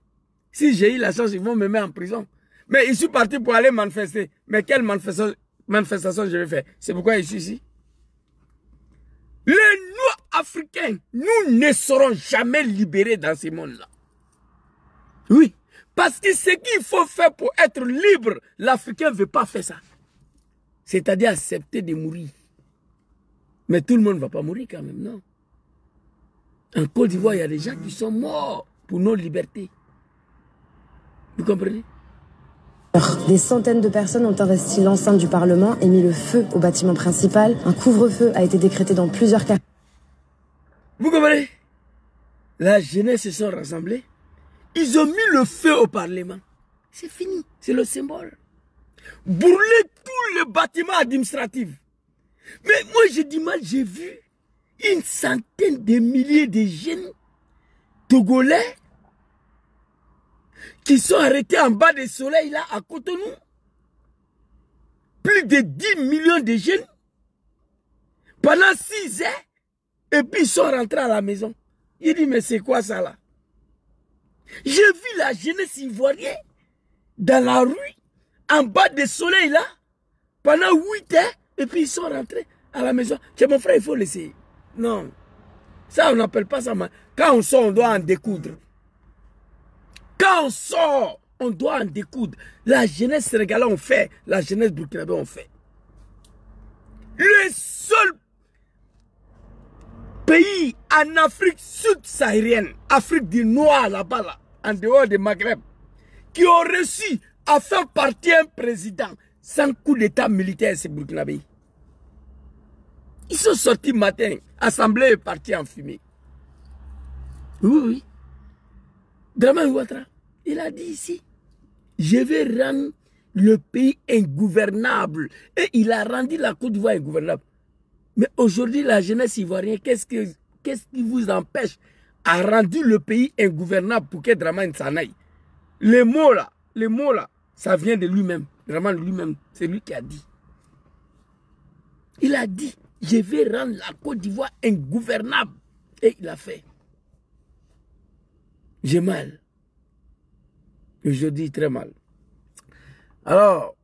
A: Si j'ai eu la chance, ils vont me mettre en prison. Mais je suis parti pour aller manifester. Mais quelle manifestation je vais faire? C'est pourquoi je suis ici. Les Noirs-Africains, nous ne serons jamais libérés dans ce monde-là. Oui. Parce que ce qu'il faut faire pour être libre, l'Africain ne veut pas faire ça. C'est-à-dire accepter de mourir. Mais tout le monde ne va pas mourir quand même, non. En Côte d'Ivoire, il y a des gens qui sont morts pour nos libertés. Vous comprenez?
C: Des centaines de personnes ont investi l'enceinte du Parlement et mis le feu au bâtiment principal. Un couvre-feu a été décrété dans plusieurs quartiers.
A: Vous comprenez? La jeunesse se sont rassemblés. Ils ont mis le feu au Parlement. C'est fini. C'est le symbole. Brûler tous les bâtiments administratifs. Mais moi, j'ai du mal. J'ai vu une centaine de milliers de jeunes Togolais qui sont arrêtés en bas du soleil là à Cotonou. Plus de 10 millions de jeunes pendant 6 heures. Et puis ils sont rentrés à la maison. Il dit mais c'est quoi ça là? J'ai vu la jeunesse ivoirienne dans la rue, en bas du soleil là, pendant 8 heures, et puis ils sont rentrés à la maison. C'est mon frère, il faut laisser. Non. Ça, on n'appelle pas ça. Quand on sort, on doit en découdre. Quand on sort, on doit en découdre. La jeunesse sénégalaise, on fait. La jeunesse burkinabé, on fait. Le seul pays en Afrique sud-saharienne, Afrique du Nord là-bas, là, en dehors du Maghreb, qui ont réussi à faire partir un président sans coup d'état militaire, c'est Burkinabé. Ils sont sortis matin, assemblée est partie en fumée. Oui. Dramane Ouattara, il a dit ici, je vais rendre le pays ingouvernable. Et il a rendu la Côte d'Ivoire ingouvernable. Mais aujourd'hui, la jeunesse ivoirienne, qu'est-ce qui vous empêche à rendre le pays ingouvernable pour que Dramane s'en aille? Les mots là, ça vient de lui-même. Dramane lui-même, c'est lui qui a dit. Il a dit, je vais rendre la Côte d'Ivoire ingouvernable. Et il a fait. J'ai mal. Je dis très mal. Alors...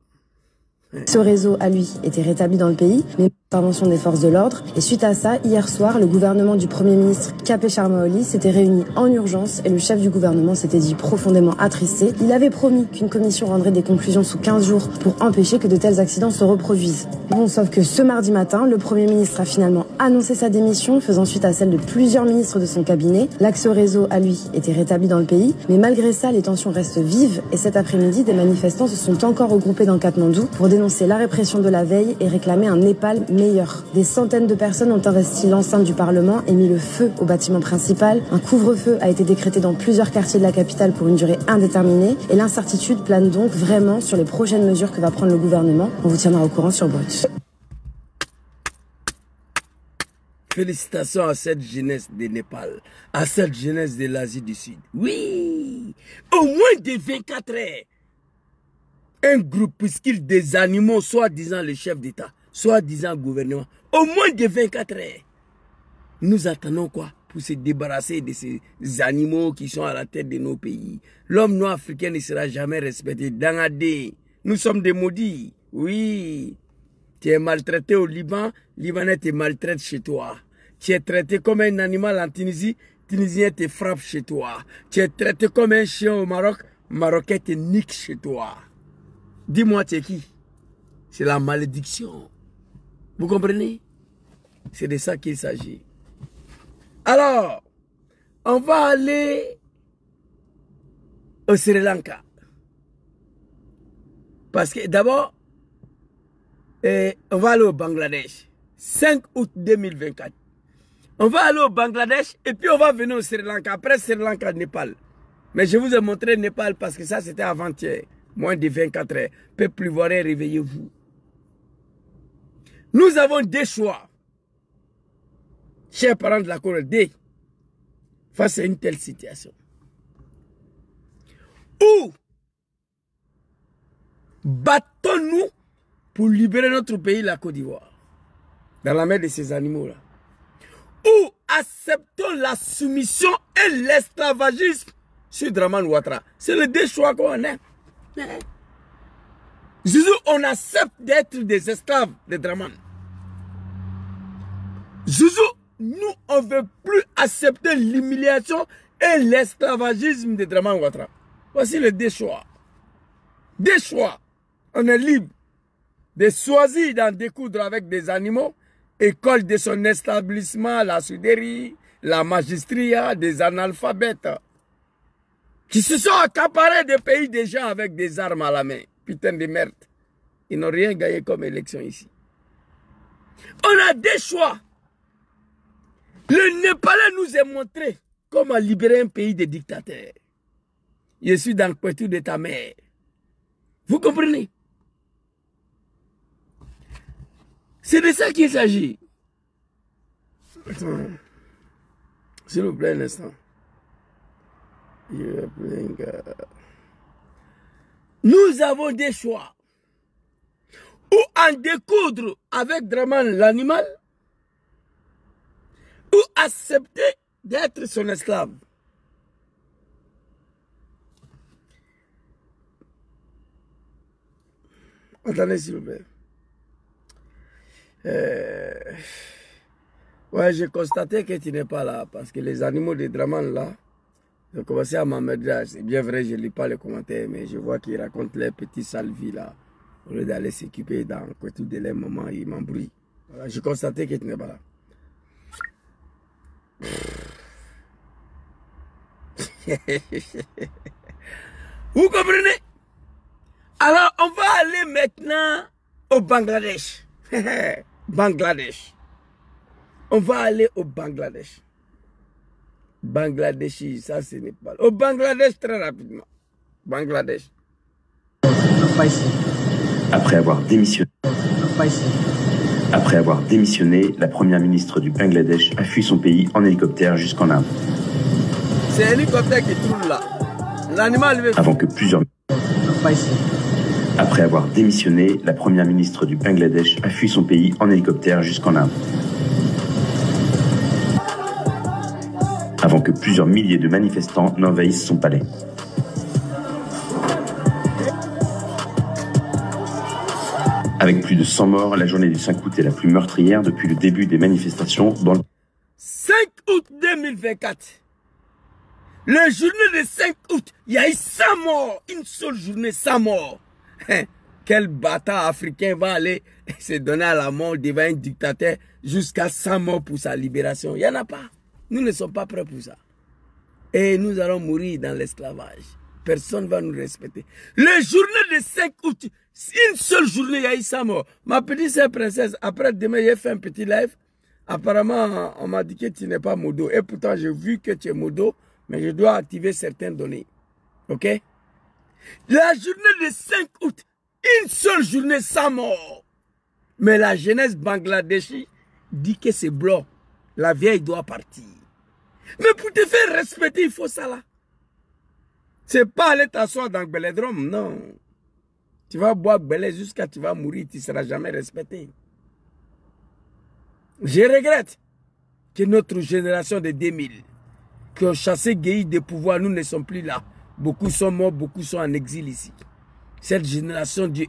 C: Ce réseau, à lui, était rétabli dans le pays, mais intervention des forces de l'ordre. Et suite à ça, hier soir, le gouvernement du Premier ministre Kapé Charmaoli s'était réuni en urgence et le chef du gouvernement s'était dit profondément attristé. Il avait promis qu'une commission rendrait des conclusions sous 15 jours pour empêcher que de tels accidents se reproduisent. Bon, sauf que ce mardi matin, le Premier ministre a finalement annoncé sa démission, faisant suite à celle de plusieurs ministres de son cabinet. L'axe réseau, à lui, était rétabli dans le pays, mais malgré ça, les tensions restent vives et cet après-midi, des manifestants se sont encore regroupés dans Katmandou pour dénoncer la répression de la veille et réclamer un Népal meilleur. Des centaines de personnes ont investi l'enceinte du Parlement et mis le feu au bâtiment principal. Un couvre-feu a été décrété dans plusieurs quartiers de la capitale pour une durée indéterminée et l'incertitude plane donc vraiment sur les prochaines mesures que va prendre le gouvernement. On vous tiendra au courant sur Brut.
A: Félicitations à cette jeunesse de Népal, à cette jeunesse de l'Asie du Sud. Oui, au moins de 24 heures. Un groupuscule des animaux, soi-disant le chef d'État, soi-disant le gouvernement, au moins de 24 heures. Nous attendons quoi pour se débarrasser de ces animaux qui sont à la tête de nos pays? L'homme noir africain ne sera jamais respecté. Dangadé, nous sommes des maudits. Oui, tu es maltraité au Liban, Libanais te maltraite chez toi. Tu es traité comme un animal en Tunisie, Tunisien te frappe chez toi. Tu es traité comme un chien au Maroc, Marocain te nique chez toi. Dis-moi, tu es qui? C'est la malédiction. Vous comprenez? C'est de ça qu'il s'agit. Alors, on va aller au Sri Lanka. Parce que d'abord, on va aller au Bangladesh. 5 août 2024. On va aller au Bangladesh et puis on va venir au Sri Lanka. Après Sri Lanka, Népal. Mais je vous ai montré Népal parce que ça c'était avant-hier. Moins de 24 heures. Peuple ivoirien, réveillez-vous. Nous avons des choix. Chers parents de la Corée, face à une telle situation. Ou battons-nous pour libérer notre pays, la Côte d'Ivoire, dans la main de ces animaux-là. Ou acceptons la soumission et l'esclavagisme sur Dramane Ouattara. C'est le deux choix qu'on a. Zizou, on accepte d'être des esclaves de Dramane. Zizou, nous, on ne veut plus accepter l'humiliation et l'esclavagisme de Dramane Ouattara. Voici les deux choix. Deux choix. On est libre de choisir d'en découdre avec des animaux, école de son établissement, la soudérie, la magistria, des analphabètes, qui se sont accaparés des pays des gens avec des armes à la main. Putain de merde. Ils n'ont rien gagné comme élection ici. On a des choix. Le Népalais nous a montré comment libérer un pays de dictateurs. Je suis dans le couture de ta mère. Vous comprenez? C'est de ça qu'il s'agit. S'il vous plaît, un instant. Nous avons des choix. Ou en découdre avec Dramane l'animal, ou accepter d'être son esclave. Attendez, s'il vous plaît. Ouais, j'ai constaté que tu n'es pas là, parce que les animaux de Dramane là, ils ont commencé à m'emmerder. C'est bien vrai, je ne lis pas les commentaires, mais je vois qu'ils racontent les petits salvis là. Au lieu d'aller s'occuper dans tout de les moments, ils m'embrouillent. Voilà, j'ai constaté que tu n'es pas là. Vous comprenez? Alors, on va aller maintenant au Bangladesh. Bangladesh. On va aller au Bangladesh. Bangladeshi, ça c'est Népal. Au Bangladesh très rapidement. Bangladesh.
D: Après avoir démissionné, la première ministre du Bangladesh a fui son pays en hélicoptère jusqu'en Inde.
A: C'est l'hélicoptère qui tourne là. L'animal
D: Après avoir démissionné, la première ministre du Bangladesh a fui son pays en hélicoptère jusqu'en Inde. Avant que plusieurs milliers de manifestants n'envahissent son palais. Avec plus de 100 morts, la journée du 5 août est la plus meurtrière depuis le début des manifestations dans le...
A: 5 août 2024. Le journée de 5 août, il y a eu 100 morts. Une seule journée, 100 morts. Quel bâtard africain va aller se donner à la mort devant un dictateur jusqu'à 100 morts pour sa libération? Il n'y en a pas. Nous ne sommes pas prêts pour ça. Et nous allons mourir dans l'esclavage. Personne ne va nous respecter. Le journée de 5 août, une seule journée, il y a eu 100 morts. Ma petite sœur princesse, après demain, j'ai fait un petit live. Apparemment, on m'a dit que tu n'es pas modo. Et pourtant, j'ai vu que tu es modo, mais je dois activer certaines données. Ok? La journée de 5 août, une seule journée, 100 morts. Mais la jeunesse bangladeshi dit que c'est blanc. La vieille doit partir. Mais pour te faire respecter, il faut ça là. C'est pas aller t'asseoir dans Beledrom, non. Tu vas boire Belé jusqu'à ce que tu vas mourir, tu ne seras jamais respecté. Je regrette que notre génération de 2000, qui ont chassé Guéhi des pouvoirs, nous ne sommes plus là. Beaucoup sont morts, beaucoup sont en exil ici. Cette génération de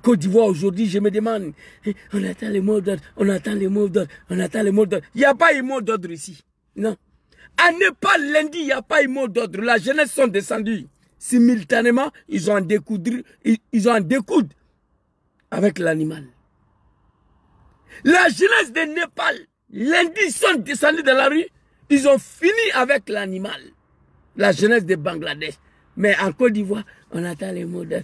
A: Côte d'Ivoire aujourd'hui, je me demande, on attend les mots d'ordre, on attend les mots d'ordre, on attend les mots d'ordre. Il n'y a pas eu mot d'ordre ici. Non. À Népal, lundi, il n'y a pas eu mot d'ordre. La jeunesse sont descendus. Simultanément, ils ont en découdre avec l'animal. La jeunesse de Népal, lundi, ils sont descendus dans la rue. Ils ont fini avec l'animal. La jeunesse de Bangladesh. Mais en Côte d'Ivoire, on attend les mots de...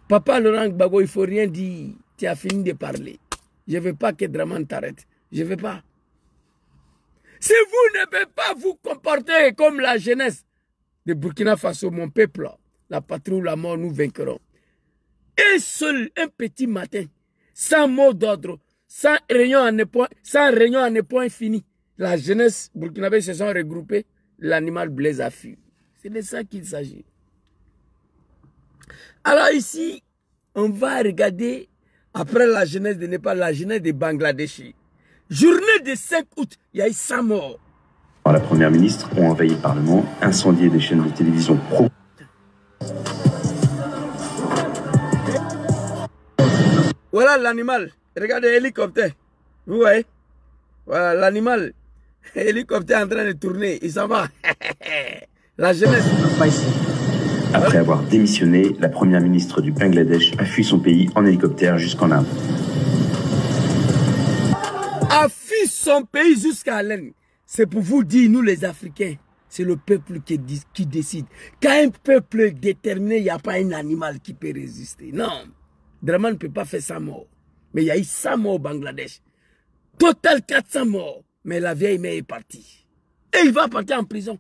A: Papa Laurent Gbagbo, il ne faut rien dire. Tu as fini de parler. Je ne veux pas que Dramane t'arrête. Je ne veux pas. Si vous ne pouvez pas vous comporter comme la jeunesse de Burkina Faso, mon peuple, la patrie ou la mort, nous vaincrons. Un petit matin, sans mot d'ordre, sans réunion en point fini, la jeunesse burkinabé se sont regroupés, l'animal Blaise a fui. C'est de ça qu'il s'agit. Alors ici, on va regarder, après la jeunesse de Népal, la jeunesse de Bangladesh. Journée de 5 août, il y a eu 100 morts.
D: La première ministre ont envahi le Parlement, incendié des chaînes de télévision pro.
A: Voilà l'animal. Regardez l'hélicoptère. Vous voyez? Voilà l'animal. Hélicoptère en train de tourner. Il s'en va. La jeunesse.
D: Après avoir démissionné, la première ministre du Bangladesh a fui son pays en hélicoptère jusqu'en Inde.
A: A fui son pays jusqu'à l'Inde. C'est pour vous dire, nous les Africains, c'est le peuple qui décide. Quand un peuple est déterminé, il n'y a pas un animal qui peut résister. Non. Dramane ne peut pas faire 100 morts. Mais il y a eu 100 morts au Bangladesh. Total 400 morts. Mais la vieille mère est partie. Et il va partir en prison.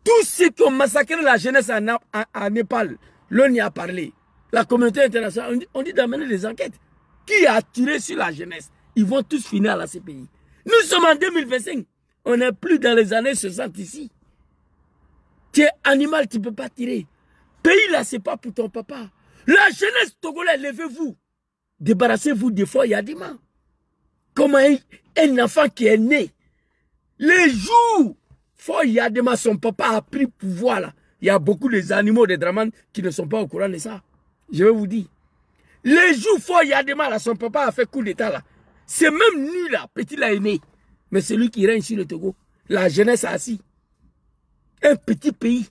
A: Tous ceux qui ont massacré la jeunesse en Népal, l'ONU a parlé. La communauté internationale, on dit d'amener des enquêtes. Qui a tiré sur la jeunesse? Ils vont tous finir à la CPI. Nous sommes en 2025. On n'est plus dans les années 60 ici. Tu es animal, tu ne peux pas tirer. Pays là, ce n'est pas pour ton papa. La jeunesse togolaise, levez-vous. Débarrassez-vous des fois Yadima. Comme un enfant qui est né. Les jours, Foy Yadima, son papa a pris pouvoir là. Il y a beaucoup d'animaux de Dramane qui ne sont pas au courant de ça. Je vais vous dire. Les jours, Foy Yadima, là, son papa a fait coup d'état là. C'est même lui là, petit là est né. Mais c'est lui qui règne sur le Togo. La jeunesse a assis. Un petit pays.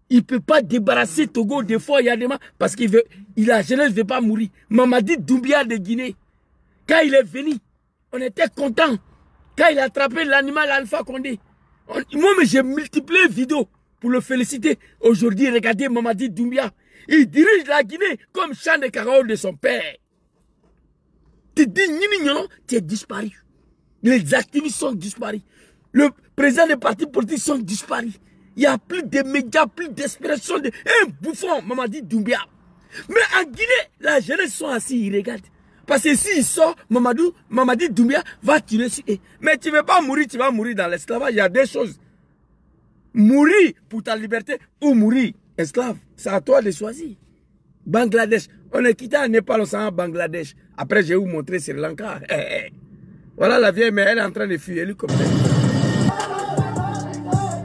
A: Il ne peut pas débarrasser Togo des fois Yadema parce que la jeunesse ne veut pas mourir. Mamadi Doumbia de Guinée, quand il est venu, on était content. Quand il a attrapé l'animal Alpha Condé, moi j'ai multiplié les vidéos pour le féliciter. Aujourd'hui, regardez Mamadi Doumbia. Il dirige la Guinée comme champ de cacao de son père. Tu dis, tu es disparu. Les activistes sont disparus. Le président des partis politiques sont disparus. Il n'y a plus de médias, plus d'expression. Un bouffon, Mamadi Doumbia. Mais en Guinée, la jeunesse sont assis, ils regardent. Parce que s'il sort, Mamadi Doumbia va tirer sur eux. Mais tu ne veux pas mourir, tu vas mourir dans l'esclavage. Il y a deux choses. Mourir pour ta liberté ou mourir esclave. C'est à toi de choisir. Bangladesh. On est quitté à Népal, on s'en va à Bangladesh. Après, je vais vous montrer Sri Lanka. Voilà la vieille, mais elle est en train de fuir l'hélicoptère.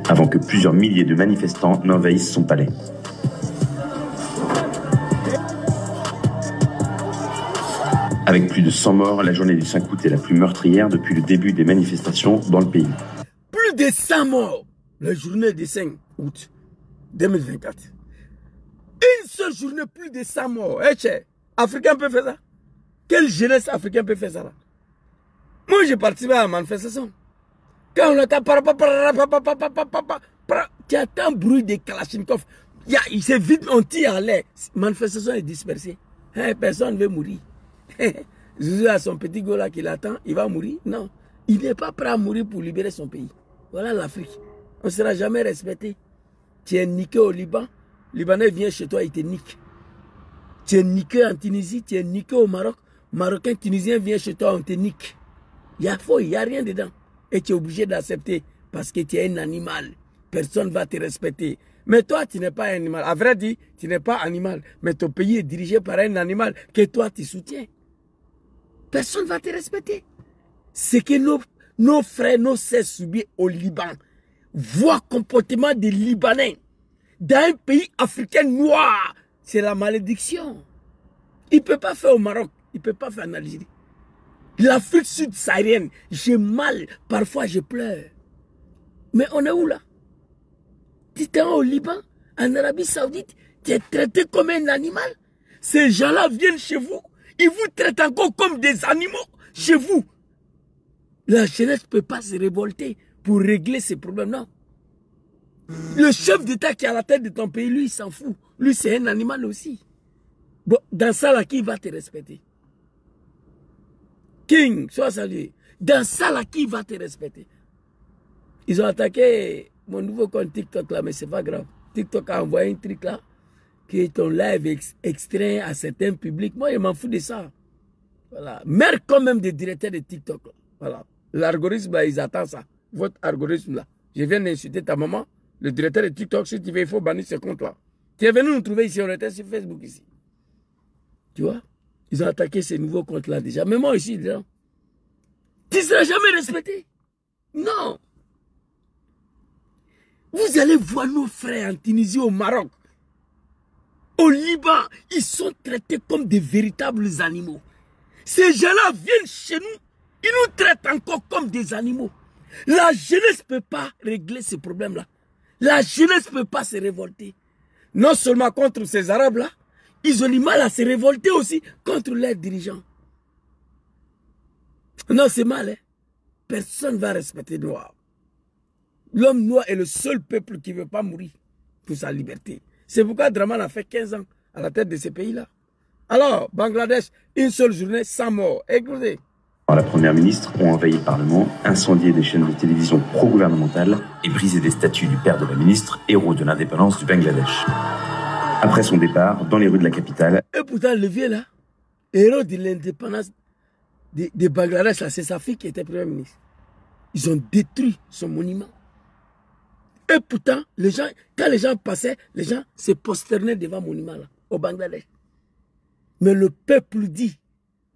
D: Avant que plusieurs milliers de manifestants n'envahissent son palais. Avec plus de 100 morts, la journée du 5 août est la plus meurtrière depuis le début des manifestations dans le pays.
A: Plus de 100 morts, la journée du 5 août 2024. Une seule journée, plus de 100 morts. Africain peut faire ça? Quelle jeunesse africaine peut faire ça là? Moi, j'ai participé à la manifestation. Quand on entend tu entends bruit de Kalachnikov. C'est vite, on tire à l'air. La manifestation est dispersée. Personne ne veut mourir. Jésus a son petit gars là qui l'attend, il va mourir? Non. Il n'est pas prêt à mourir pour libérer son pays. Voilà l'Afrique. On ne sera jamais respecté. Tu es niqué au Liban. Libanais vient chez toi, il te nique. Tu es niqué en Tunisie, tu es niqué au Maroc. Marocain, Tunisien vient chez toi, on te nique. Il y a faux, il n'y a rien dedans. Et tu es obligé d'accepter parce que tu es un animal. Personne ne va te respecter. Mais toi, tu n'es pas un animal. À vrai dire, tu n'es pas animal. Mais ton pays est dirigé par un animal que toi, tu soutiens. Personne ne va te respecter. C'est que nos frères, nos sœurs subis au Liban voient le comportement des Libanais dans un pays africain noir. C'est la malédiction. Il ne peut pas faire au Maroc. Il ne peut pas faire en Algérie. L'Afrique sud-saharienne, j'ai mal. Parfois, je pleure. Mais on est où là? Tu es au Liban, en Arabie Saoudite, tu es traité comme un animal. Ces gens-là viennent chez vous, ils vous traitent encore comme des animaux. Chez vous, la jeunesse ne peut pas se révolter pour régler ces problèmes, non. Le chef d'État qui est à la tête de ton pays, lui, il s'en fout. Lui, c'est un animal aussi. Bon, dans ça, là, qui va te respecter? King, sois salué. Dans ça, là, qui va te respecter? Ils ont attaqué mon nouveau compte TikTok, là, mais c'est pas grave. TikTok a envoyé un truc, là, qui est ton live extrait à certains publics. Moi, je m'en fous de ça. Voilà. Merde quand même des directeurs de TikTok, là. Voilà. L'algorithme, là, ils attendent ça. Votre algorithme, là. Je viens d'insulter ta maman. Le directeur de TikTok, si tu veux, il faut bannir ce compte-là. Tu es venu nous trouver ici, on était sur Facebook ici. Tu vois? Ils ont attaqué ces nouveaux comptes-là déjà. Mais moi aussi, déjà. Tu ne seras jamais respecté. Non. Vous allez voir nos frères en Tunisie, au Maroc, au Liban. Ils sont traités comme des véritables animaux. Ces gens-là viennent chez nous. Ils nous traitent encore comme des animaux. La jeunesse ne peut pas régler ce problème-là. La jeunesse ne peut pas se révolter. Non seulement contre ces Arabes-là, ils ont du mal à se révolter aussi contre leurs dirigeants. Non, c'est mal. Hein? Personne ne va respecter le noir. L'homme noir est le seul peuple qui ne veut pas mourir pour sa liberté. C'est pourquoi Draman a fait 15 ans à la tête de ces pays-là. Alors, Bangladesh, une seule journée, 100 morts. Écoutez.
D: La première ministre ont envahi le Parlement, incendié des chaînes de télévision pro-gouvernementales et brisé des statues du père de la ministre, héros de l'indépendance du Bangladesh. Après son départ, dans les rues de la capitale...
A: Et pourtant, le vieux là, héros de l'indépendance de Bangladesh, c'est sa fille qui était premier ministre. Ils ont détruit son monument. Et pourtant, les gens, quand les gens passaient, les gens se prosternaient devant le monument là, au Bangladesh. Mais le peuple dit,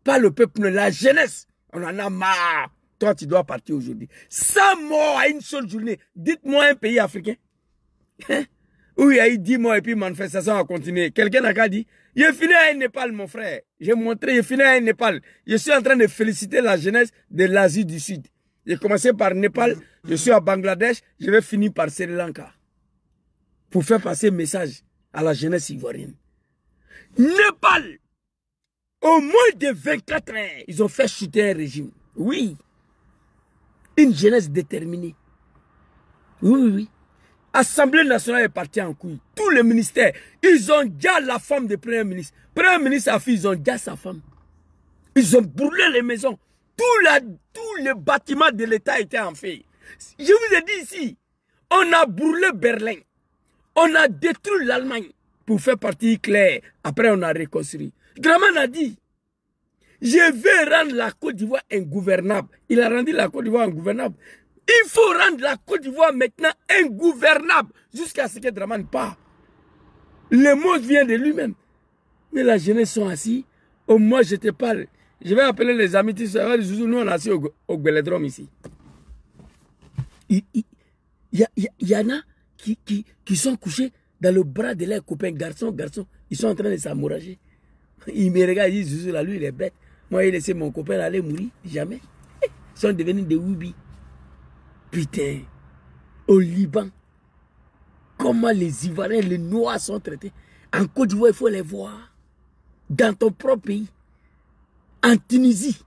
A: pas le peuple, mais la jeunesse, on en a marre. Toi, tu dois partir aujourd'hui. 100 morts à une seule journée. Dites-moi un pays africain. Hein? Où il y a eu 10 morts et puis manifestation a continué. Quelqu'un n'a qu'à dire, j'ai fini à un Népal, mon frère. J'ai montré, j'ai fini à un Népal. Je suis en train de féliciter la jeunesse de l'Asie du Sud. J'ai commencé par Népal, je suis à Bangladesh, je vais finir par Sri Lanka. Pour faire passer un message à la jeunesse ivoirienne. Népal, au moins de 24 heures, ils ont fait chuter un régime. Oui. Une jeunesse déterminée. Oui, oui, oui. Assemblée nationale est partie en couille. Tous les ministères, ils ont déjà la femme du premier ministre. Premier ministre, sa fille, ils ont déjà sa femme. Ils ont brûlé les maisons. Tous les bâtiments de l'État étaient en feu. Je vous ai dit ici, on a brûlé Berlin. On a détruit l'Allemagne pour faire partie Hitler. Après, on a reconstruit. Draman a dit, je vais rendre la Côte d'Ivoire ingouvernable. Il a rendu la Côte d'Ivoire ingouvernable. Il faut rendre la Côte d'Ivoire maintenant ingouvernable jusqu'à ce que Draman parte. Le mot vient de lui-même. Mais la jeunesse sont assis. Au moins, je te parle. Je vais appeler les amis. Nous, on est assis au Bélodrome ici. Il y en a qui sont couchés dans le bras de leurs copains. Garçons. Ils sont en train de s'amourager. Ils me regardent, ils disent, Zouzou, là, lui, il est bête. Moi, il laissé mon copain aller mourir. Jamais. Ils sont devenus des Woubi. Putain. Au Liban. Comment les Ivoiriens, les Noirs sont traités. En Côte d'Ivoire, il faut les voir. Dans ton propre pays. En Tunisie.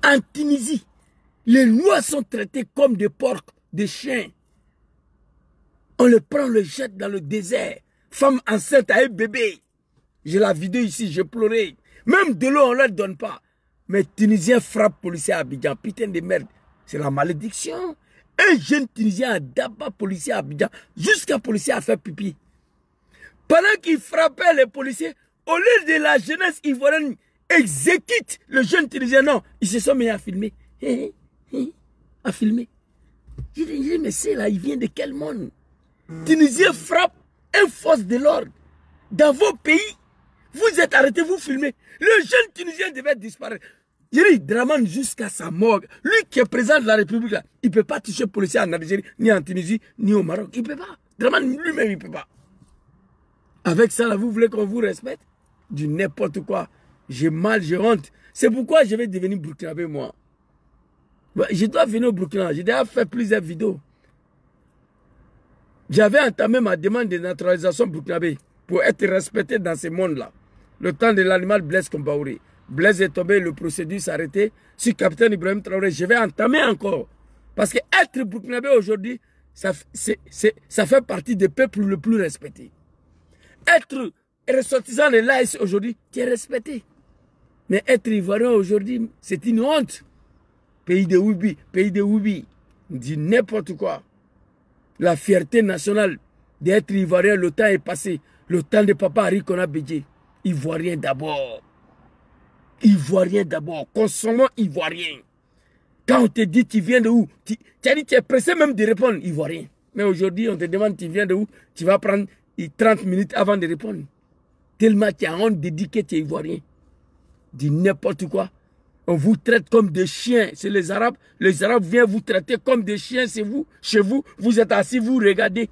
A: En Tunisie. Les Noirs sont traités comme des porcs, des chiens. On les prend, on les jette dans le désert. Femme enceinte avec bébé. J'ai la vidéo ici, j'ai pleuré. Même de l'eau, on ne leur donne pas. Mais Tunisiens frappent policiers à Abidjan. Putain de merde. C'est la malédiction. Un jeune Tunisien a d'abord policier à Abidjan. Jusqu'à policier a fait pipi. Pendant qu'il frappait les policiers, au lieu de la jeunesse ivoirienne exécute le jeune Tunisien, non, ils se sont mis à filmer. À filmer. Je dis, mais c'est là, il vient de quel monde? Tunisien frappe un force de l'ordre. Dans vos pays, vous êtes arrêtés, vous filmez. Le jeune Tunisien devait disparaître. Je dis, Draman jusqu'à sa mort, lui qui est président de la République, là, il ne peut pas toucher policier en Algérie, ni en Tunisie, ni au Maroc. Il ne peut pas. Draman lui-même, il ne peut pas. Avec ça, là, vous voulez qu'on vous respecte? Du n'importe quoi. J'ai mal, j'ai honte. C'est pourquoi je vais devenir burkinabé, moi. Je dois venir au Burkina. J'ai déjà fait plusieurs vidéos. J'avais entamé ma demande de naturalisation burkinabé pour être respecté dans ce monde-là. Le temps de l'animal Blaise Compaoré. Blaise est tombé, le procédure s'est arrêté. Sur capitaine Ibrahim Traoré, je vais entamer encore. Parce que être burkinabé aujourd'hui, ça fait partie des peuples les plus respectés. Être ressortissant de l'AS aujourd'hui, tu es respecté. Mais être ivoirien aujourd'hui, c'est une honte. Pays de Oubi, on dit n'importe quoi. La fierté nationale d'être ivoirien, le temps est passé. Le temps de papa Harry Konabedje. Ivoirien d'abord. Ivoirien d'abord. Consommons ivoirien. Quand on te dit tu viens de où, tu es pressé même de répondre ivoirien. Mais aujourd'hui, on te demande tu viens de où, tu vas prendre 30 minutes avant de répondre. Tellement tu as honte de dire que tu es ivoirien. Dis n'importe quoi. On vous traite comme des chiens. C'est les Arabes. Les Arabes viennent vous traiter comme des chiens. C'est vous. Chez vous, vous êtes assis, vous regardez.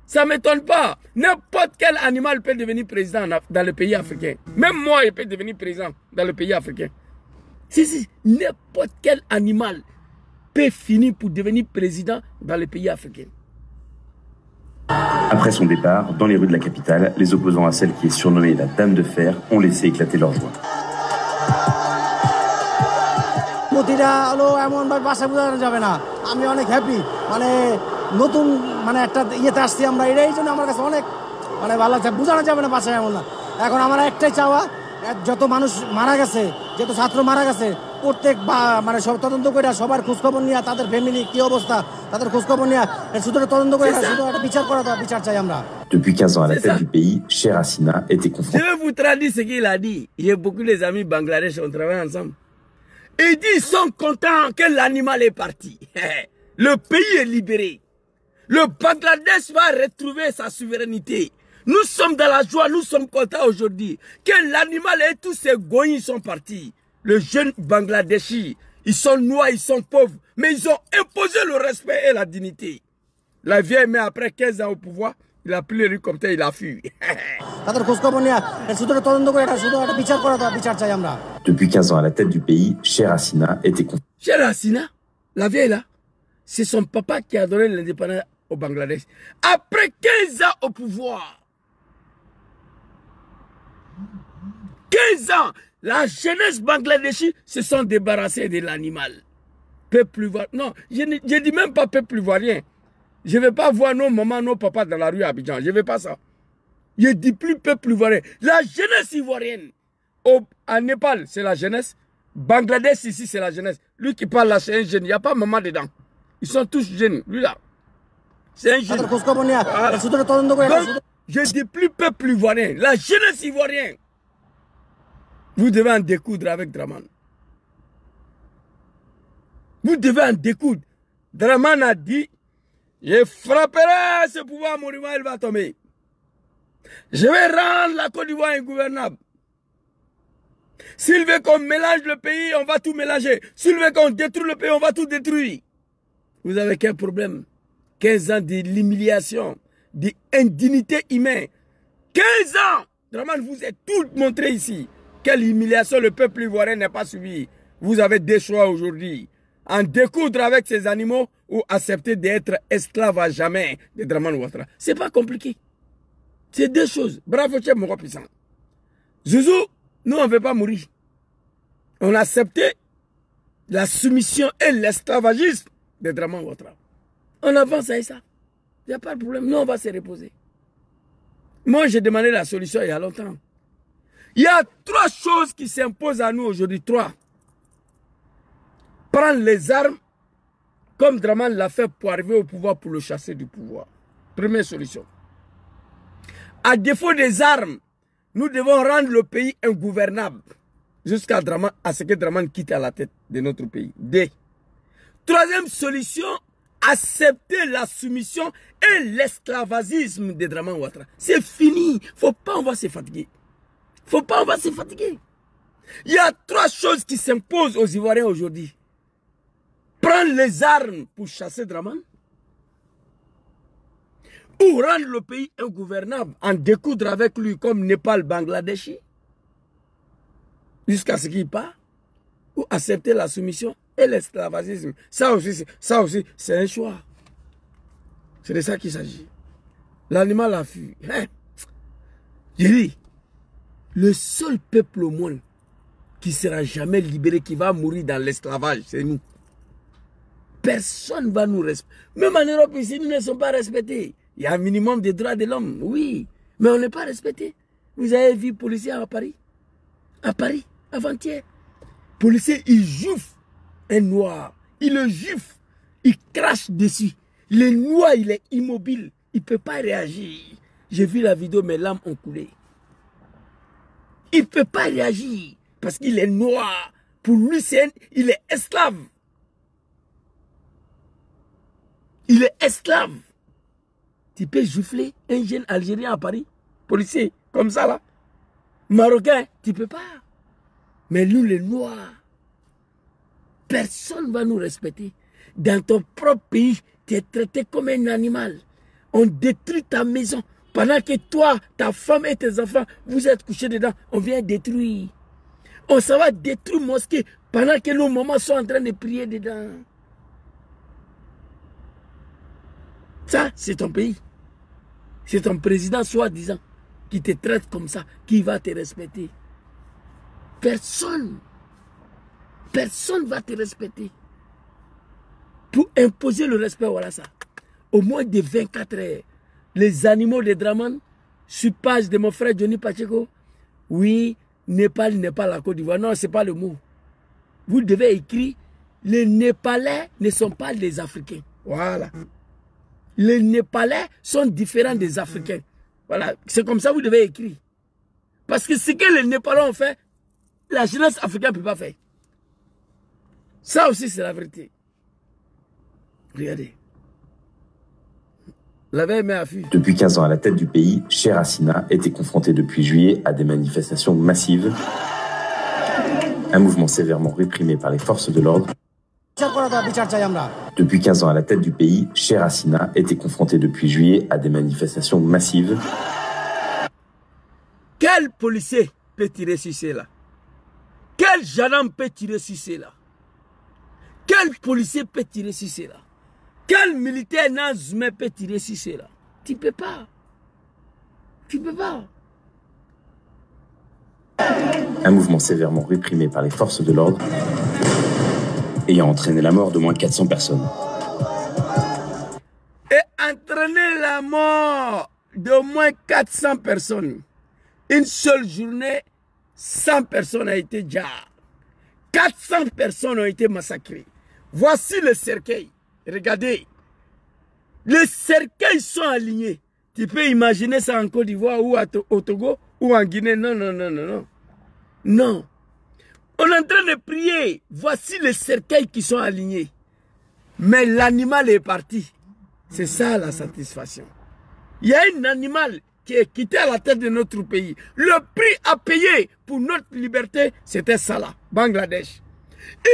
A: Ça ne m'étonne pas. N'importe quel animal peut devenir président dans le pays africain. Même moi, je peux devenir président dans le pays africain. Si, n'importe quel animal peut finir pour devenir président dans le pays africain.
D: Après son départ, dans les rues de la capitale, les opposants à celle qui est surnommée la Dame de Fer ont laissé éclater leur joie.
E: যত মানুষ মারা গেছে যত ছাত্র মারা গেছে প্রত্যেক মানে সব তদন্ত করে সবার খোঁজ খবর নিয়ে তাদের ফ্যামিলি কি অবস্থা তাদের খোঁজ খবর নিয়ে শুধু তদন্ত করে শুধু একটা বিচার করা দাও বিচার চাই আমরা
D: Depuis 15 ans à la tête du pays, Cheikh Hasina était confronté.
A: Je vais vous traduire ce qu'il a dit. J'ai beaucoup des amis Bangladesh, on travaille ensemble. Il dit ils sont contents que l'animal est parti. Le pays est libéré. Le Bangladesh va retrouver sa souveraineté. Nous sommes dans la joie, nous sommes contents aujourd'hui que l'animal et tous ces goïs sont partis. Les jeunes Bangladeshis, ils sont noirs, ils sont pauvres, mais ils ont imposé le respect et la dignité. La vieille, mais après 15 ans au pouvoir, il a pris l'hélicoptère, il a fui.
D: Depuis 15 ans à la tête du pays, Cheikh Hasina était confronté.
A: Cheikh Hasina, la vieille là, c'est son papa qui a donné l'indépendance au Bangladesh. Après 15 ans au pouvoir, 15 ans, la jeunesse bangladeshi se sont débarrassés de l'animal. Peuple ivoirien. Non, je ne dis même pas peuple ivoirien. Je ne vais pas voir nos mamans, nos papas dans la rue à Abidjan. Je ne veux pas ça. Je ne dis plus peuple ivoirien. La jeunesse ivoirienne. À Népal, c'est la jeunesse. Bangladesh, ici, c'est la jeunesse. Lui qui parle là, c'est un jeune. Il n'y a pas maman dedans. Ils sont tous jeunes. Lui là. C'est un jeune. Donc, je ne dis plus peuple ivoirien. La jeunesse ivoirienne. Vous devez en découdre avec Draman. Vous devez en découdre. Draman a dit, je frapperai ce pouvoir, mon rival, il va tomber. Je vais rendre la Côte d'Ivoire ingouvernable. S'il veut qu'on mélange le pays, on va tout mélanger. S'il veut qu'on détruise le pays, on va tout détruire. Vous avez quel problème? 15 ans de l'humiliation, d'indignité humaine. 15 ans! Draman vous est tout montré ici. Quelle humiliation le peuple ivoirien n'a pas subi. Vous avez des choix aujourd'hui. En découdre avec ces animaux ou accepter d'être esclave à jamais de Draman Ouattara. C'est pas compliqué. C'est deux choses. Bravo, chef, mon roi puissant. Zouzou, nous, on ne veut pas mourir. On a accepté la soumission et l'esclavagisme de Draman Ouattara. On avance avec ça. Il n'y a pas de problème. Nous, on va se reposer. Moi, j'ai demandé la solution il y a longtemps. Il y a 3 choses qui s'imposent à nous aujourd'hui. 3. Prendre les armes comme Draman l'a fait pour arriver au pouvoir, pour le chasser du pouvoir. Première solution. À défaut des armes, nous devons rendre le pays ingouvernable jusqu'à ce que Draman quitte à la tête de notre pays. 2. Troisième solution, accepter la soumission et l'esclavagisme de Draman Ouattara. C'est fini. Faut pas, on va se fatiguer. Faut pas, on va se fatiguer. Il y a 3 choses qui s'imposent aux Ivoiriens aujourd'hui. Prendre les armes pour chasser Draman, ou rendre le pays ingouvernable, en découdre avec lui comme Népal, Bangladeshi, jusqu'à ce qu'il part, ou accepter la soumission et l'esclavagisme. Ça aussi, c'est un choix. C'est de ça qu'il s'agit. L'animal a fui. Hein? J'ai dit, le seul peuple au monde qui ne sera jamais libéré, qui va mourir dans l'esclavage, c'est nous. Personne ne va nous respecter. Même en Europe ici, nous ne sommes pas respectés. Il y a un minimum de droits de l'homme, oui. Mais on n'est pas respecté. Vous avez vu policier à Paris? À Paris, avant-hier. Policier, il gifle un noir. Il le gifle. Il crache dessus. Le noir, il est immobile. Il ne peut pas réagir. J'ai vu la vidéo, mes larmes ont coulé. Il ne peut pas réagir. Parce qu'il est noir. Pour lui, il est esclave. Il est esclave. Tu peux gifler un jeune Algérien à Paris, policier, comme ça là. Marocain, tu ne peux pas. Mais nous, les Noirs, personne ne va nous respecter. Dans ton propre pays, tu es traité comme un animal. On détruit ta maison. Pendant que toi, ta femme et tes enfants, vous êtes couchés dedans, on vient détruire. On s'en va détruire mosquée pendant que nos mamans sont en train de prier dedans. Ça, c'est ton pays. C'est ton président soi-disant qui te traite comme ça, qui va te respecter. Personne. Personne ne va te respecter. Pour imposer le respect, voilà ça. Au moins de 24 heures, les animaux de Draman, sur page de mon frère Johnny Pacheco, oui, Népal n'est pas la Côte d'Ivoire. Non, ce n'est pas le mot. Vous devez écrire, les Népalais ne sont pas les Africains. Voilà. Les Népalais sont différents des Africains. Voilà, c'est comme ça que vous devez écrire. Parce que ce que les Népalais ont fait, la jeunesse africaine ne peut pas faire. Ça aussi, c'est la vérité. Regardez. La veille met à fuir.
D: Depuis 15 ans à la tête du pays, Cheikh Hasina était confronté depuis juillet à des manifestations massives. Un mouvement sévèrement réprimé par les forces de l'ordre. Depuis 15 ans à la tête du pays, Cheikh Hasina était confronté depuis juillet à des manifestations massives.
A: Quel policier peut tirer sur cela? Quel gendarme peut tirer sur cela? Quel policier peut tirer sur cela? Quel militaire nazmé peut tirer sur cela? Tu ne peux pas. Tu ne peux pas.
D: Un mouvement sévèrement réprimé par les forces de l'ordre, ayant entraîné la mort d'au moins 400 personnes.
A: Et entraîné la mort d'au moins 400 personnes. Une seule journée, 100 personnes ont été déjà. 400 personnes ont été massacrées. Voici le cercueil. Regardez. Les cercueils sont alignés. Tu peux imaginer ça en Côte d'Ivoire ou au Togo ou en Guinée. Non, non, non, non, non. Non. On est en train de prier. Voici les cercueils qui sont alignés. Mais l'animal est parti. C'est ça la satisfaction. Il y a un animal qui est quitté à la tête de notre pays. Le prix à payer pour notre liberté, c'était ça là, Bangladesh.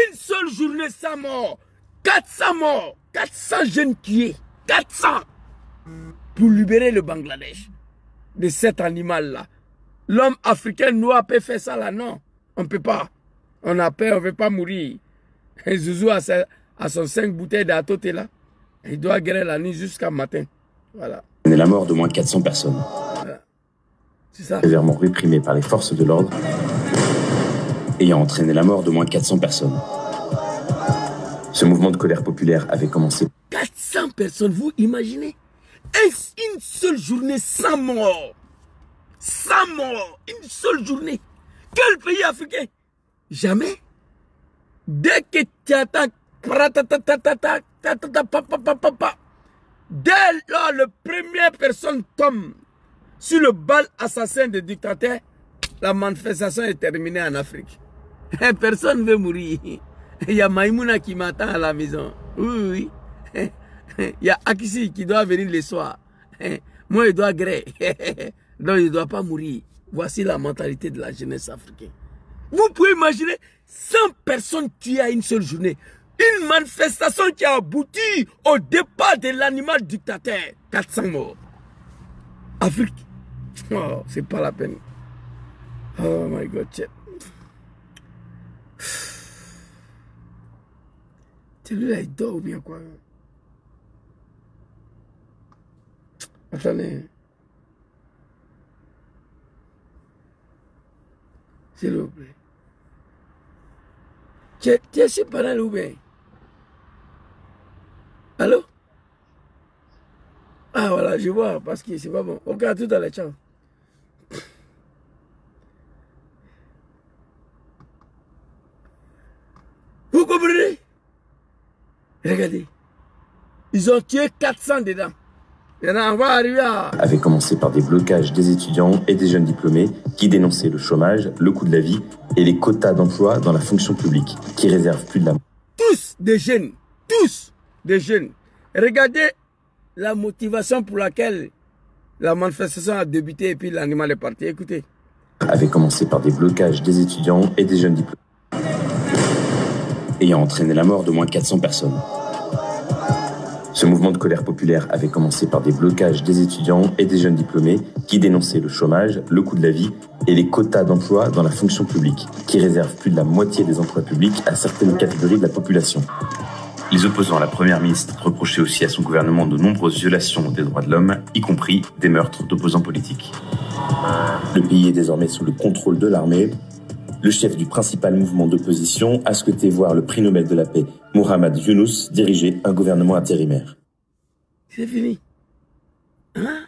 A: Une seule journée, 100 morts. 400 morts. 400 jeunes tués. 400 pour libérer le Bangladesh de cet animal-là. L'homme africain noir peut faire ça là, non. On ne peut pas. On a peur, on ne veut pas mourir. Et Zouzou a son 5 bouteilles d'atoté là. Il doit guérir la nuit jusqu'à matin. Voilà.
D: Et la mort d'au moins 400 personnes.
A: Voilà. C'est ça.
D: Sévèrement réprimé par les forces de l'ordre, ayant entraîné la mort d'au moins 400 personnes. Ce mouvement de colère populaire avait commencé.
A: 400 personnes, vous imaginez? Une seule journée, 100 morts. 100 morts, une seule journée. Quel pays africain? Jamais. Dès que tu attends, dès lors la première personne tombe sur le bal assassin des dictateurs, la manifestation est terminée en Afrique. Personne ne veut mourir. Il y a Maïmouna qui m'attend à la maison. Oui, oui. Il y a Akissi qui doit venir le soir. Moi, il doit gré. Donc, il ne doit pas mourir. Voici la mentalité de la jeunesse africaine. Vous pouvez imaginer 100 personnes tuées à une seule journée. Une manifestation qui a abouti au départ de l'animal dictateur. 400 morts. Afrique. Oh, c'est pas la peine. Oh my God. Celui-là, il dort ou bien quoi? Attendez. S'il vous plaît. Tu es sur panel ou bien? Allô? Ah voilà, je vois, parce que c'est pas bon. Ok, à tout à l'heure, ciao. Vous comprenez? Regardez. Ils ont tué 400 dedans. Et là, on va arriver à...
D: Avait commencé par des blocages des étudiants et des jeunes diplômés qui dénonçaient le chômage, le coût de la vie et les quotas d'emploi dans la fonction publique, qui réservent plus de la...
A: Tous des jeunes. Tous des jeunes. Regardez la motivation pour laquelle la manifestation a débuté et puis l'animal est parti. Écoutez.
D: Avait commencé par des blocages des étudiants et des jeunes diplômés, ayant entraîné la mort de moins de 400 personnes. Ce mouvement de colère populaire avait commencé par des blocages des étudiants et des jeunes diplômés qui dénonçaient le chômage, le coût de la vie et les quotas d'emploi dans la fonction publique, qui réservent plus de la moitié des emplois publics à certaines catégories de la population. Les opposants à la première ministre reprochaient aussi à son gouvernement de nombreuses violations des droits de l'homme, y compris des meurtres d'opposants politiques. Le pays est désormais sous le contrôle de l'armée. Le chef du principal mouvement d'opposition a souhaité voir le prix Nobel de la paix, Mohamed Younous, diriger un gouvernement intérimaire.
A: C'est fini. Hein?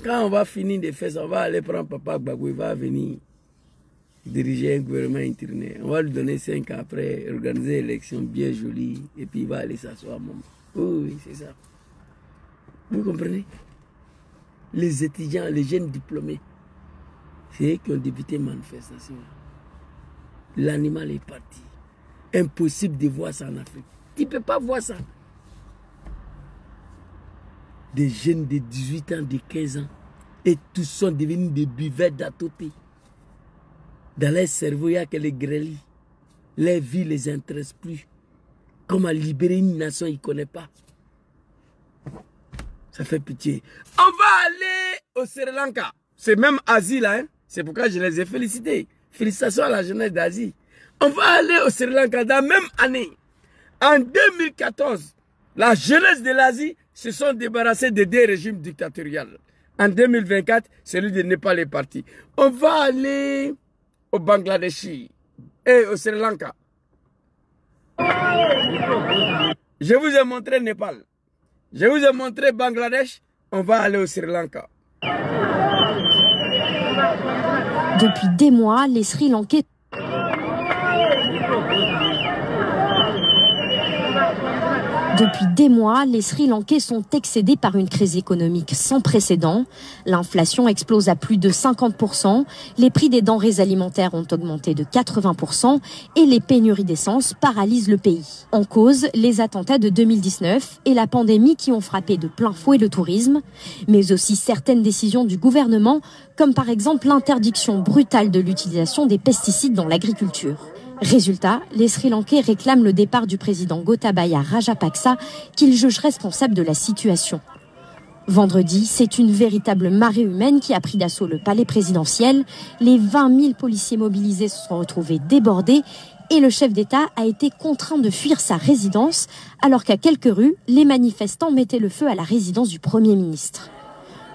A: Quand on va finir de faire ça, on va aller prendre Papa Gbagbo, il va venir diriger un gouvernement intérimaire. On va lui donner 5 ans après, organiser une élection bien jolie, et puis il va aller s'asseoir. Oui, c'est ça. Vous comprenez? Les étudiants, les jeunes diplômés, c'est eux qui ont débuté la manifestation. L'animal est parti. Impossible de voir ça en Afrique. Tu ne peux pas voir ça. Des jeunes de 18 ans, de 15 ans, et tous sont devenus des buveurs d'atoté. Dans leur cerveau, il n'y a que les grêlis. Leur vie ne les intéresse plus. Comment libérer une nation, ils ne connaissent pas. Ça fait pitié. On va aller au Sri Lanka. C'est même Asie là. Hein? C'est pourquoi je les ai félicités. Félicitations à la jeunesse d'Asie. On va aller au Sri Lanka dans la même année. En 2014, la jeunesse de l'Asie se sont débarrassés des 2 régimes dictatoriaux. En 2024, celui de Népal est parti. On va aller au Bangladesh et au Sri Lanka. Je vous ai montré Népal. Je vous ai montré Bangladesh. On va aller au Sri Lanka.
F: Depuis des mois, les Sri Lankais sont excédés par une crise économique sans précédent. L'inflation explose à plus de 50%, les prix des denrées alimentaires ont augmenté de 80% et les pénuries d'essence paralysent le pays. En cause, les attentats de 2019 et la pandémie qui ont frappé de plein fouet le tourisme, mais aussi certaines décisions du gouvernement, comme par exemple l'interdiction brutale de l'utilisation des pesticides dans l'agriculture. Résultat, les Sri Lankais réclament le départ du président Gotabaya Rajapaksa, qu'ils jugent responsable de la situation. Vendredi, c'est une véritable marée humaine qui a pris d'assaut le palais présidentiel. Les 20 000 policiers mobilisés se sont retrouvés débordés et le chef d'État a été contraint de fuir sa résidence, alors qu'à quelques rues, les manifestants mettaient le feu à la résidence du Premier ministre.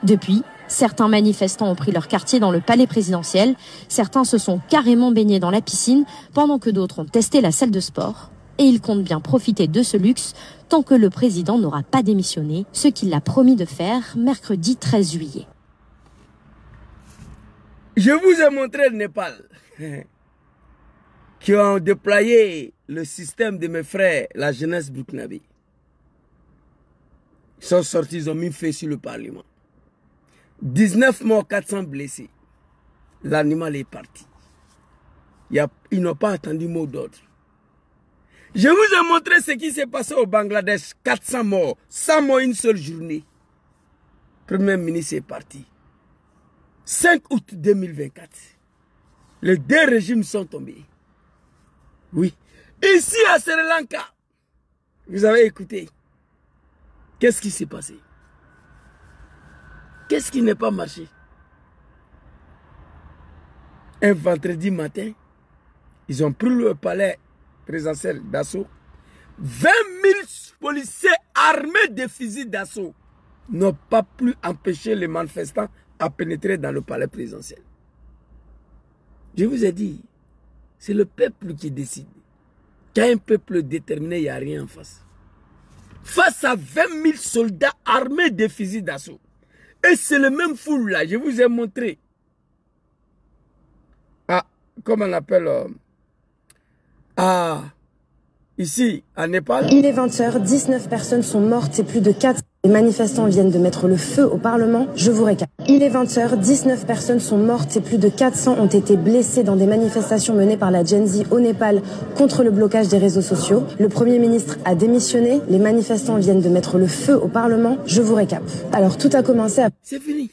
F: Depuis, certains manifestants ont pris leur quartier dans le palais présidentiel. Certains se sont carrément baignés dans la piscine, pendant que d'autres ont testé la salle de sport. Et ils comptent bien profiter de ce luxe tant que le président n'aura pas démissionné, ce qu'il a promis de faire mercredi 13 juillet.
A: Je vous ai montré le Népal, qui ont déployé le système de mes frères, la jeunesse burkinabé. Ils sont sortis, ils ont mis feu sur le Parlement. 19 morts, 400 blessés. L'animal est parti. Ils n'ont pas attendu mot d'ordre. Je vous ai montré ce qui s'est passé au Bangladesh. 400 morts, 100 morts une seule journée. Le Premier ministre est parti. 5 août 2024. Les 2 régimes sont tombés. Oui. Ici à Sri Lanka, vous avez écouté. Qu'est-ce qui s'est passé? Qu'est-ce qui n'est pas marché? Un vendredi matin, ils ont pris le palais présidentiel d'assaut. 20 000 policiers armés de fusils d'assaut n'ont pas pu empêcher les manifestants à pénétrer dans le palais présidentiel. Je vous ai dit, c'est le peuple qui décide. Quand un peuple déterminé, il n'y a rien en face. Face à 20 000 soldats armés de fusils d'assaut. Et c'est le même foule là, je vous ai montré. Ah, comment on appelle ici, à Népal.
C: Il est 20h, 19 personnes sont mortes et plus de 400. Les manifestants viennent de mettre le feu au Parlement. Je vous récap. Il est 20h, 19 personnes sont mortes et plus de 400 ont été blessées dans des manifestations menées par la Gen Z au Népal contre le blocage des réseaux sociaux. Le Premier ministre a démissionné. Les manifestants viennent de mettre le feu au Parlement. Je vous récap. Alors tout a commencé à...
A: C'est fini.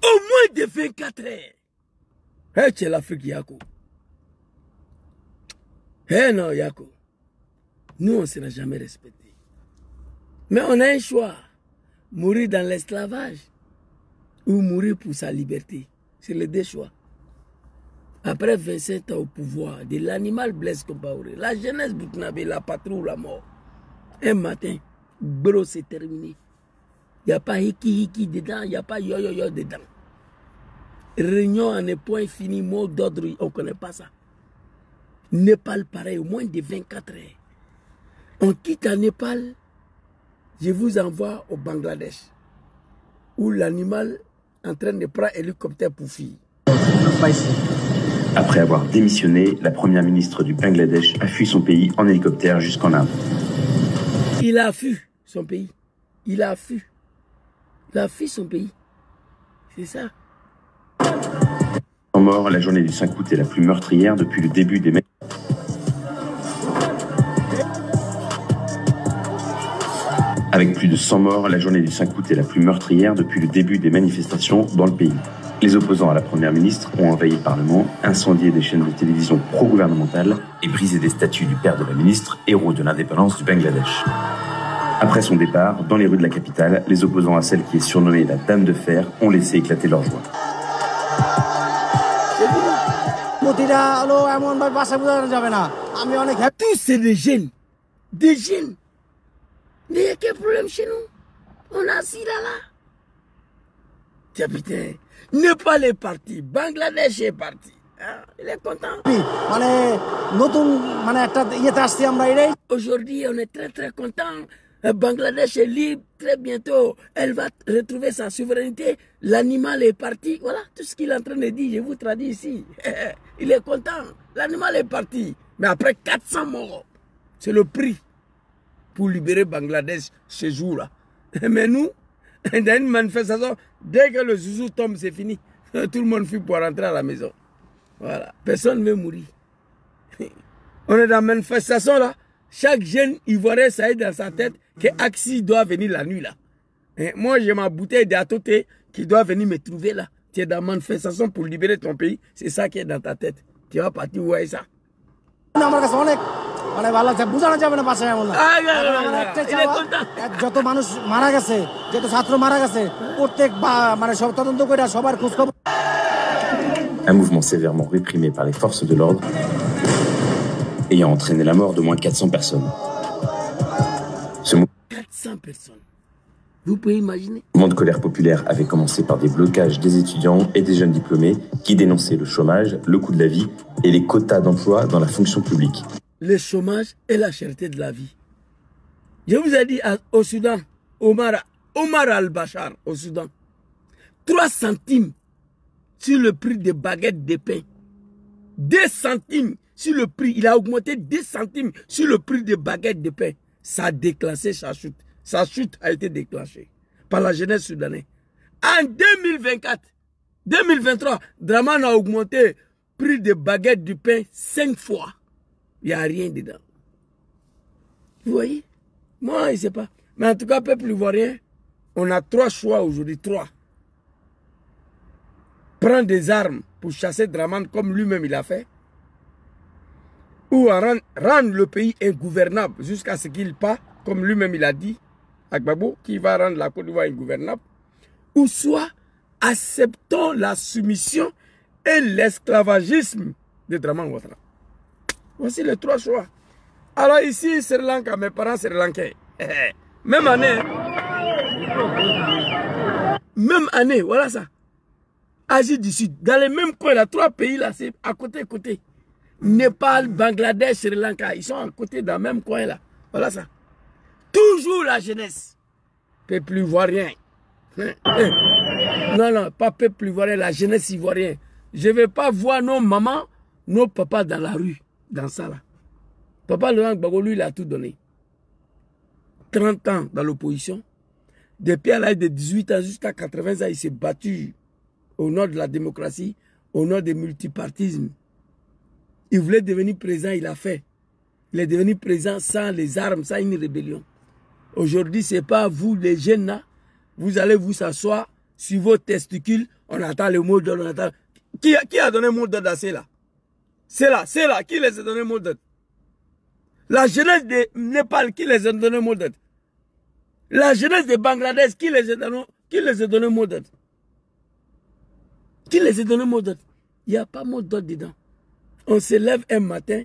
A: Au moins de 24 heures. Hey, c'est l'Afrique, Yako. Eh non, Yako. Nous, on ne sera jamais respectés. Mais on a un choix. Mourir dans l'esclavage ou mourir pour sa liberté. C'est les deux choix. Après 27 ans au pouvoir, de l'animal Blaise Compaoré, la jeunesse burkinabé, la patrie ou la mort. Un matin, bro, c'est terminé. Il n'y a pas hiki dedans, il n'y a pas yo dedans. Réunion en est point fini, mot d'ordre, on ne connaît pas ça. Népal, pareil, au moins de 24 heures. On quitte à Népal, je vous envoie au Bangladesh, où l'animal est en train de prendre un hélicoptère pour fuir.
D: Après avoir démissionné, la première ministre du Bangladesh a fui son pays en hélicoptère jusqu'en Inde.
A: Il a fui son pays. Il a fui. Il a fui son pays. C'est ça.
D: En mort, la journée du 5 août est la plus meurtrière depuis le début des... Avec plus de 100 morts, la journée du 5 août est la plus meurtrière depuis le début des manifestations dans le pays. Les opposants à la première ministre ont envahi le Parlement, incendié des chaînes de télévision pro-gouvernementales et brisé des statues du père de la ministre, héros de l'indépendance du Bangladesh. Après son départ, dans les rues de la capitale, les opposants à celle qui est surnommée la Dame de Fer ont laissé éclater leur joie.
A: Tous c'est des jeunes. Des jeunes. Mais il y a quel problème chez nous? On a assis là. Tiens, putain. Népal est parti. Bangladesh est parti. Ah, il est content. Aujourd'hui, on est très très content. Bangladesh est libre. Très bientôt, elle va retrouver sa souveraineté. L'animal est parti. Voilà tout ce qu'il est en train de dire. Je vous traduis ici. Il est content. L'animal est parti. Mais après 400 morts, c'est le prix pour libérer Bangladesh ce jour-là. Mais nous, dans une manifestation, dès que le zouzou tombe, c'est fini. Tout le monde fuit pour rentrer à la maison. Voilà. Personne ne veut mourir. On est dans la manifestation là. Chaque jeune Ivoirien, ça est dans sa tête que Axi doit venir la nuit là. Et moi, j'ai ma bouteille d'atoté qui doit venir me trouver là. Tu es dans la manifestation pour libérer ton pays. C'est ça qui est dans ta tête. Tu vas partir où est ça?
D: Un mouvement sévèrement réprimé par les forces de l'ordre, ayant entraîné la mort d'au moins 400 personnes.
A: 400 personnes. Vous pouvez imaginer?
D: Le mouvement de colère populaire avait commencé par des blocages des étudiants et des jeunes diplômés qui dénonçaient le chômage, le coût de la vie et les quotas d'emploi dans la fonction publique.
A: Le chômage et la cherté de la vie. Je vous ai dit au Soudan, Omar al-Bashar au Soudan, 3 centimes sur le prix des baguettes de pain. 2 centimes sur le prix. Il a augmenté 2 centimes sur le prix des baguettes de pain. Ça a déclenché sa chute. Sa chute a été déclenchée par la jeunesse soudanaise. En 2024, 2023, Draman a augmenté le prix des baguettes de pain 5 fois. Il n'y a rien dedans. Vous voyez? Moi, je ne sais pas. Mais en tout cas, peuple ivoirien, on a 3 choix aujourd'hui. 3. Prendre des armes pour chasser Draman comme lui-même il a fait. Ou rendre le pays ingouvernable jusqu'à ce qu'il parte, comme lui-même il a dit, Agbagbo, qui va rendre la Côte d'Ivoire ingouvernable. Ou soit acceptons la soumission et l'esclavagisme de Draman Ouattara. Voici les 3 choix. Alors ici, Sri Lanka, mes parents Sri Lankais. Même année. Même année, voilà ça. Asie du Sud. Dans les mêmes coins, là, 3 pays là, c'est à côté. Népal, Bangladesh, Sri Lanka, ils sont à côté dans le même coin là. Voilà ça. Toujours la jeunesse. Peuple ivoirien. Non, non, pas peuple ivoirien, la jeunesse ivoirienne. Je ne vais pas voir nos mamans, nos papas dans la rue, dans ça là. Papa Laurent Gbagbo, lui, il a tout donné. 30 ans dans l'opposition. Depuis à l'âge de 18 ans jusqu'à 80 ans, il s'est battu au nom de la démocratie, au nom du multipartisme. Il voulait devenir président, il a fait. Il est devenu président sans les armes, sans une rébellion. Aujourd'hui, ce n'est pas vous, les jeunes, là. Vous allez vous s'asseoir sur vos testicules. On attend le mot d'ordre. Qui a donné le mot d'ordre à ceux-là? C'est là. Qui les a donné le mot d'ordre? La jeunesse de Népal, qui les a donné le mot d'ordre? La jeunesse de Bangladesh, qui les a donné le mot d'ordre? Qui les a donné le mot d'ordre? Il n'y a pas mot d'ordre dedans. On se lève un matin,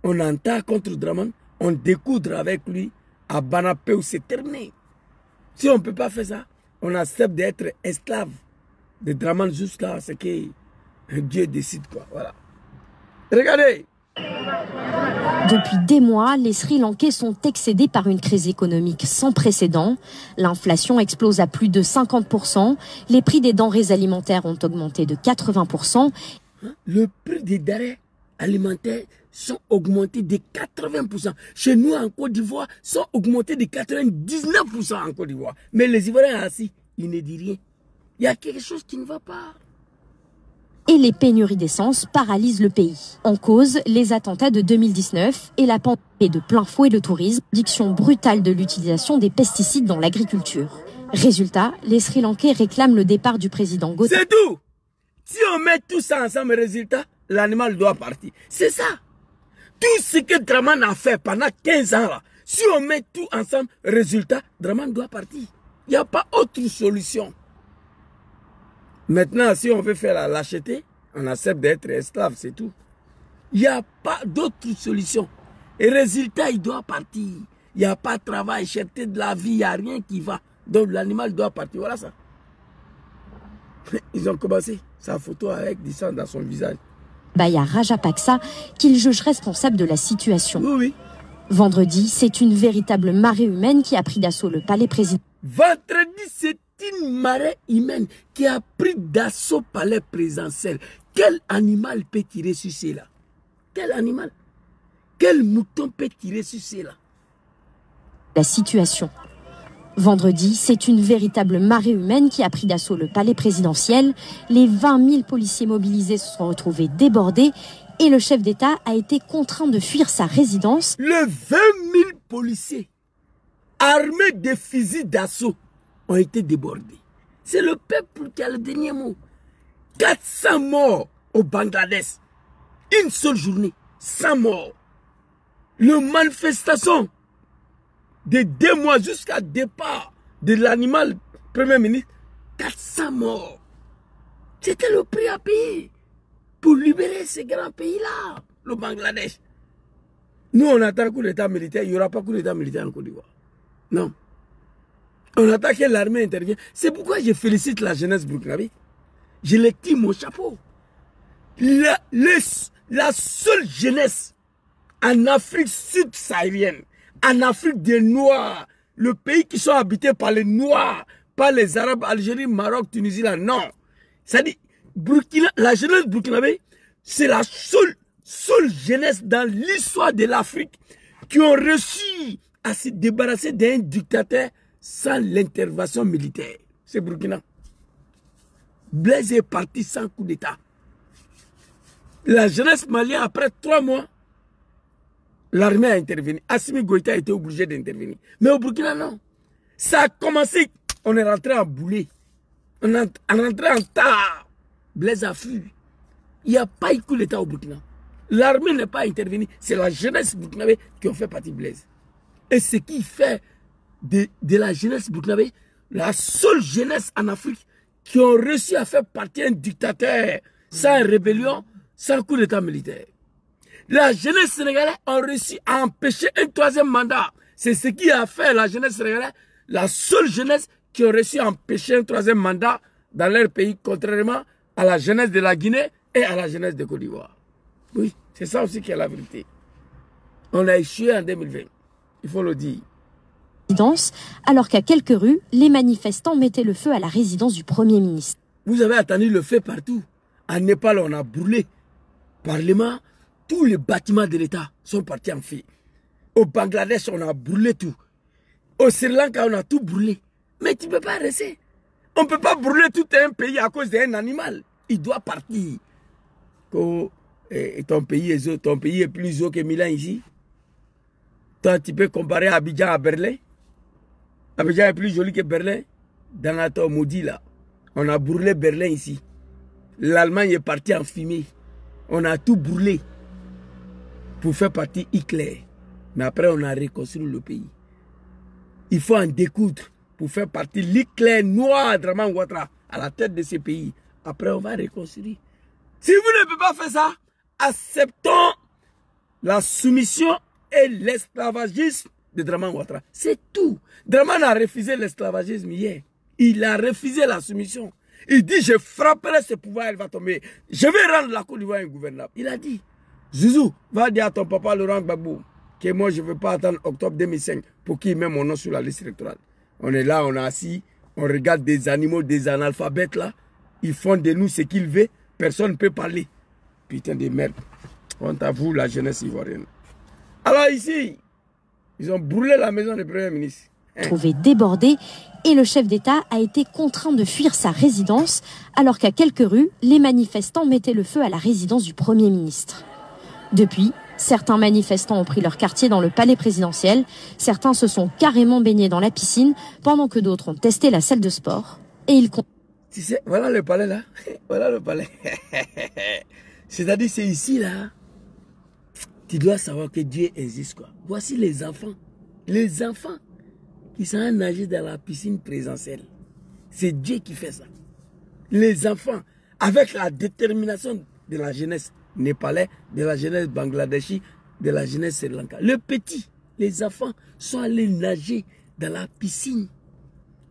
A: on entend contre Dramane, on découdre avec lui à Banapé, c'est terminé. Si on ne peut pas faire ça, on accepte d'être esclave de Dramane jusqu'à ce que Dieu décide quoi. Voilà. Regardez.
F: Depuis des mois, les Sri Lankais sont excédés par une crise économique sans précédent. L'inflation explose à plus de 50%. Les prix des denrées alimentaires ont augmenté de 80%.
A: Le prix des denrées alimentaires sont augmentés de 80%. Chez nous, en Côte d'Ivoire, sont augmentés de 99% en Côte d'Ivoire. Mais les Ivoiriens assis, ils ne disent rien. Il y a quelque chose qui ne va pas.
F: Et les pénuries d'essence paralysent le pays. En cause, les attentats de 2019 et la pandémie de plein fouet le tourisme, réduction brutale de l'utilisation des pesticides dans l'agriculture. Résultat, les Sri Lankais réclament le départ du président Gotabaya.
A: C'est tout. Si on met tout ça ensemble, résultat, l'animal doit partir. C'est ça. Tout ce que Dramane a fait pendant 15 ans, là, si on met tout ensemble, résultat, Dramane doit partir. Il n'y a pas autre solution. Maintenant, si on veut faire la lâcheté, on accepte d'être esclave, c'est tout. Il n'y a pas d'autre solution. Et résultat, il doit partir. Il n'y a pas de travail, cherté de la vie, il n'y a rien qui va. Donc l'animal doit partir. Voilà ça. Ils ont commencé sa photo avec du sang dans son visage.
F: Baya Rajapaksa, qu'il juge responsable de la situation.
A: Oui, oui.
F: Vendredi, c'est une véritable marée humaine qui a pris d'assaut le palais présidentiel.
A: Vendredi, c'est une marée humaine qui a pris d'assaut palais présidentiel. Quel animal peut tirer sur cela? Quel animal? Quel mouton peut tirer sur cela?
F: La situation. Vendredi, c'est une véritable marée humaine qui a pris d'assaut le palais présidentiel. Les 20 000 policiers mobilisés se sont retrouvés débordés et le chef d'État a été contraint de fuir sa résidence.
A: Les 20 000 policiers armés de fusils d'assaut ont été débordés. C'est le peuple qui a le dernier mot. 400 morts au Bangladesh. Une seule journée, 100 morts. Le manifestation de 2 mois jusqu'à départ de l'animal Premier ministre, 400 morts. C'était le prix à payer pour libérer ce grand pays-là, le Bangladesh. Nous, on attend coup d'État militaire, il n'y aura pas coup d'État militaire en Côte d'Ivoire. Non. On attend que l'armée intervienne. C'est pourquoi je félicite la jeunesse burkinabé. Je les tire mon chapeau. La seule jeunesse en Afrique sud-saharienne, en Afrique des Noirs, le pays qui sont habités par les Noirs, pas les Arabes, Algérie, Maroc, Tunisie, là, non. C'est-à-dire, la jeunesse burkinabé, c'est la seule jeunesse dans l'histoire de l'Afrique qui ont réussi à se débarrasser d'un dictateur sans l'intervention militaire. C'est Burkina. Blaise est parti sans coup d'État. La jeunesse malienne, après 3 mois, l'armée a intervenu. Assimi Goïta a été obligé d'intervenir. Mais au Burkina, non. Ça a commencé, on est rentré en boulet. On est rentré en tard. Blaise a fui. Il n'y a pas eu coup d'État au Burkina. L'armée n'est pas intervenue. C'est la jeunesse burkinabé qui ont fait partie de Blaise. Et ce qui fait de la jeunesse burkinabé la seule jeunesse en Afrique qui ont réussi à faire partir un dictateur sans rébellion, sans coup d'État militaire. La jeunesse sénégalaise a réussi à empêcher un 3e mandat. C'est ce qui a fait la jeunesse sénégalaise, la seule jeunesse qui a réussi à empêcher un 3e mandat dans leur pays, contrairement à la jeunesse de la Guinée et à la jeunesse de Côte d'Ivoire. Oui, c'est ça aussi qui est la vérité. On a échoué en 2020. Il faut le dire.
F: Alors qu'à quelques rues, les manifestants mettaient le feu à la résidence du Premier ministre.
A: Vous avez entendu le feu partout. En Népal, on a brûlé. Parlement, tous les bâtiments de l'État sont partis en feu. Au Bangladesh, on a brûlé tout. Au Sri Lanka, on a tout brûlé. Mais tu ne peux pas rester. On ne peut pas brûler tout un pays à cause d'un animal. Il doit partir. Ton pays est plus haut que Milan ici. Toi, tu peux comparer Abidjan à Berlin. Abidjan est plus joli que Berlin. Dans la maudit là. On a brûlé Berlin ici. L'Allemagne est partie en fumée. On a tout brûlé pour faire partie Hitler. Mais après, on a reconstruit le pays. Il faut en découdre pour faire partie l'Hitler noir Draman Ouattara à la tête de ce pays. Après, on va reconstruire. Si vous ne pouvez pas faire ça, acceptons la soumission et l'esclavagisme de Draman Ouattara. C'est tout. Draman a refusé l'esclavagisme hier. Il a refusé la soumission. Il dit, je frapperai ce pouvoir, il va tomber. Je vais rendre la Côte d'Ivoire ingouvernable. Il a dit, Zouzou, va dire à ton papa Laurent Gbagbo que moi, je ne veux pas attendre octobre 2005 pour qu'il mette mon nom sur la liste électorale. On est là, on est assis, on regarde des animaux, des analphabètes là. Ils font de nous ce qu'ils veulent. Personne ne peut parler. Putain de merde. Honte à vous, la jeunesse ivoirienne. Alors ici, ils ont brûlé la maison du Premier ministre.
F: Trouvé débordé et le chef d'État a été contraint de fuir sa résidence alors qu'à quelques rues, les manifestants mettaient le feu à la résidence du Premier ministre. Depuis, certains manifestants ont pris leur quartier dans le palais présidentiel, certains se sont carrément baignés dans la piscine pendant que d'autres ont testé la salle de sport et ils
A: tu sais, voilà le palais là, voilà le palais. C'est-à-dire c'est ici là. Tu dois savoir que Dieu existe quoi. Voici les enfants qui sont nager dans la piscine présidentielle. C'est Dieu qui fait ça. Les enfants, avec la détermination de la jeunesse népalais, de la jeunesse bangladeshi, de la jeunesse sri lanka. Le petit, les enfants sont allés nager dans la piscine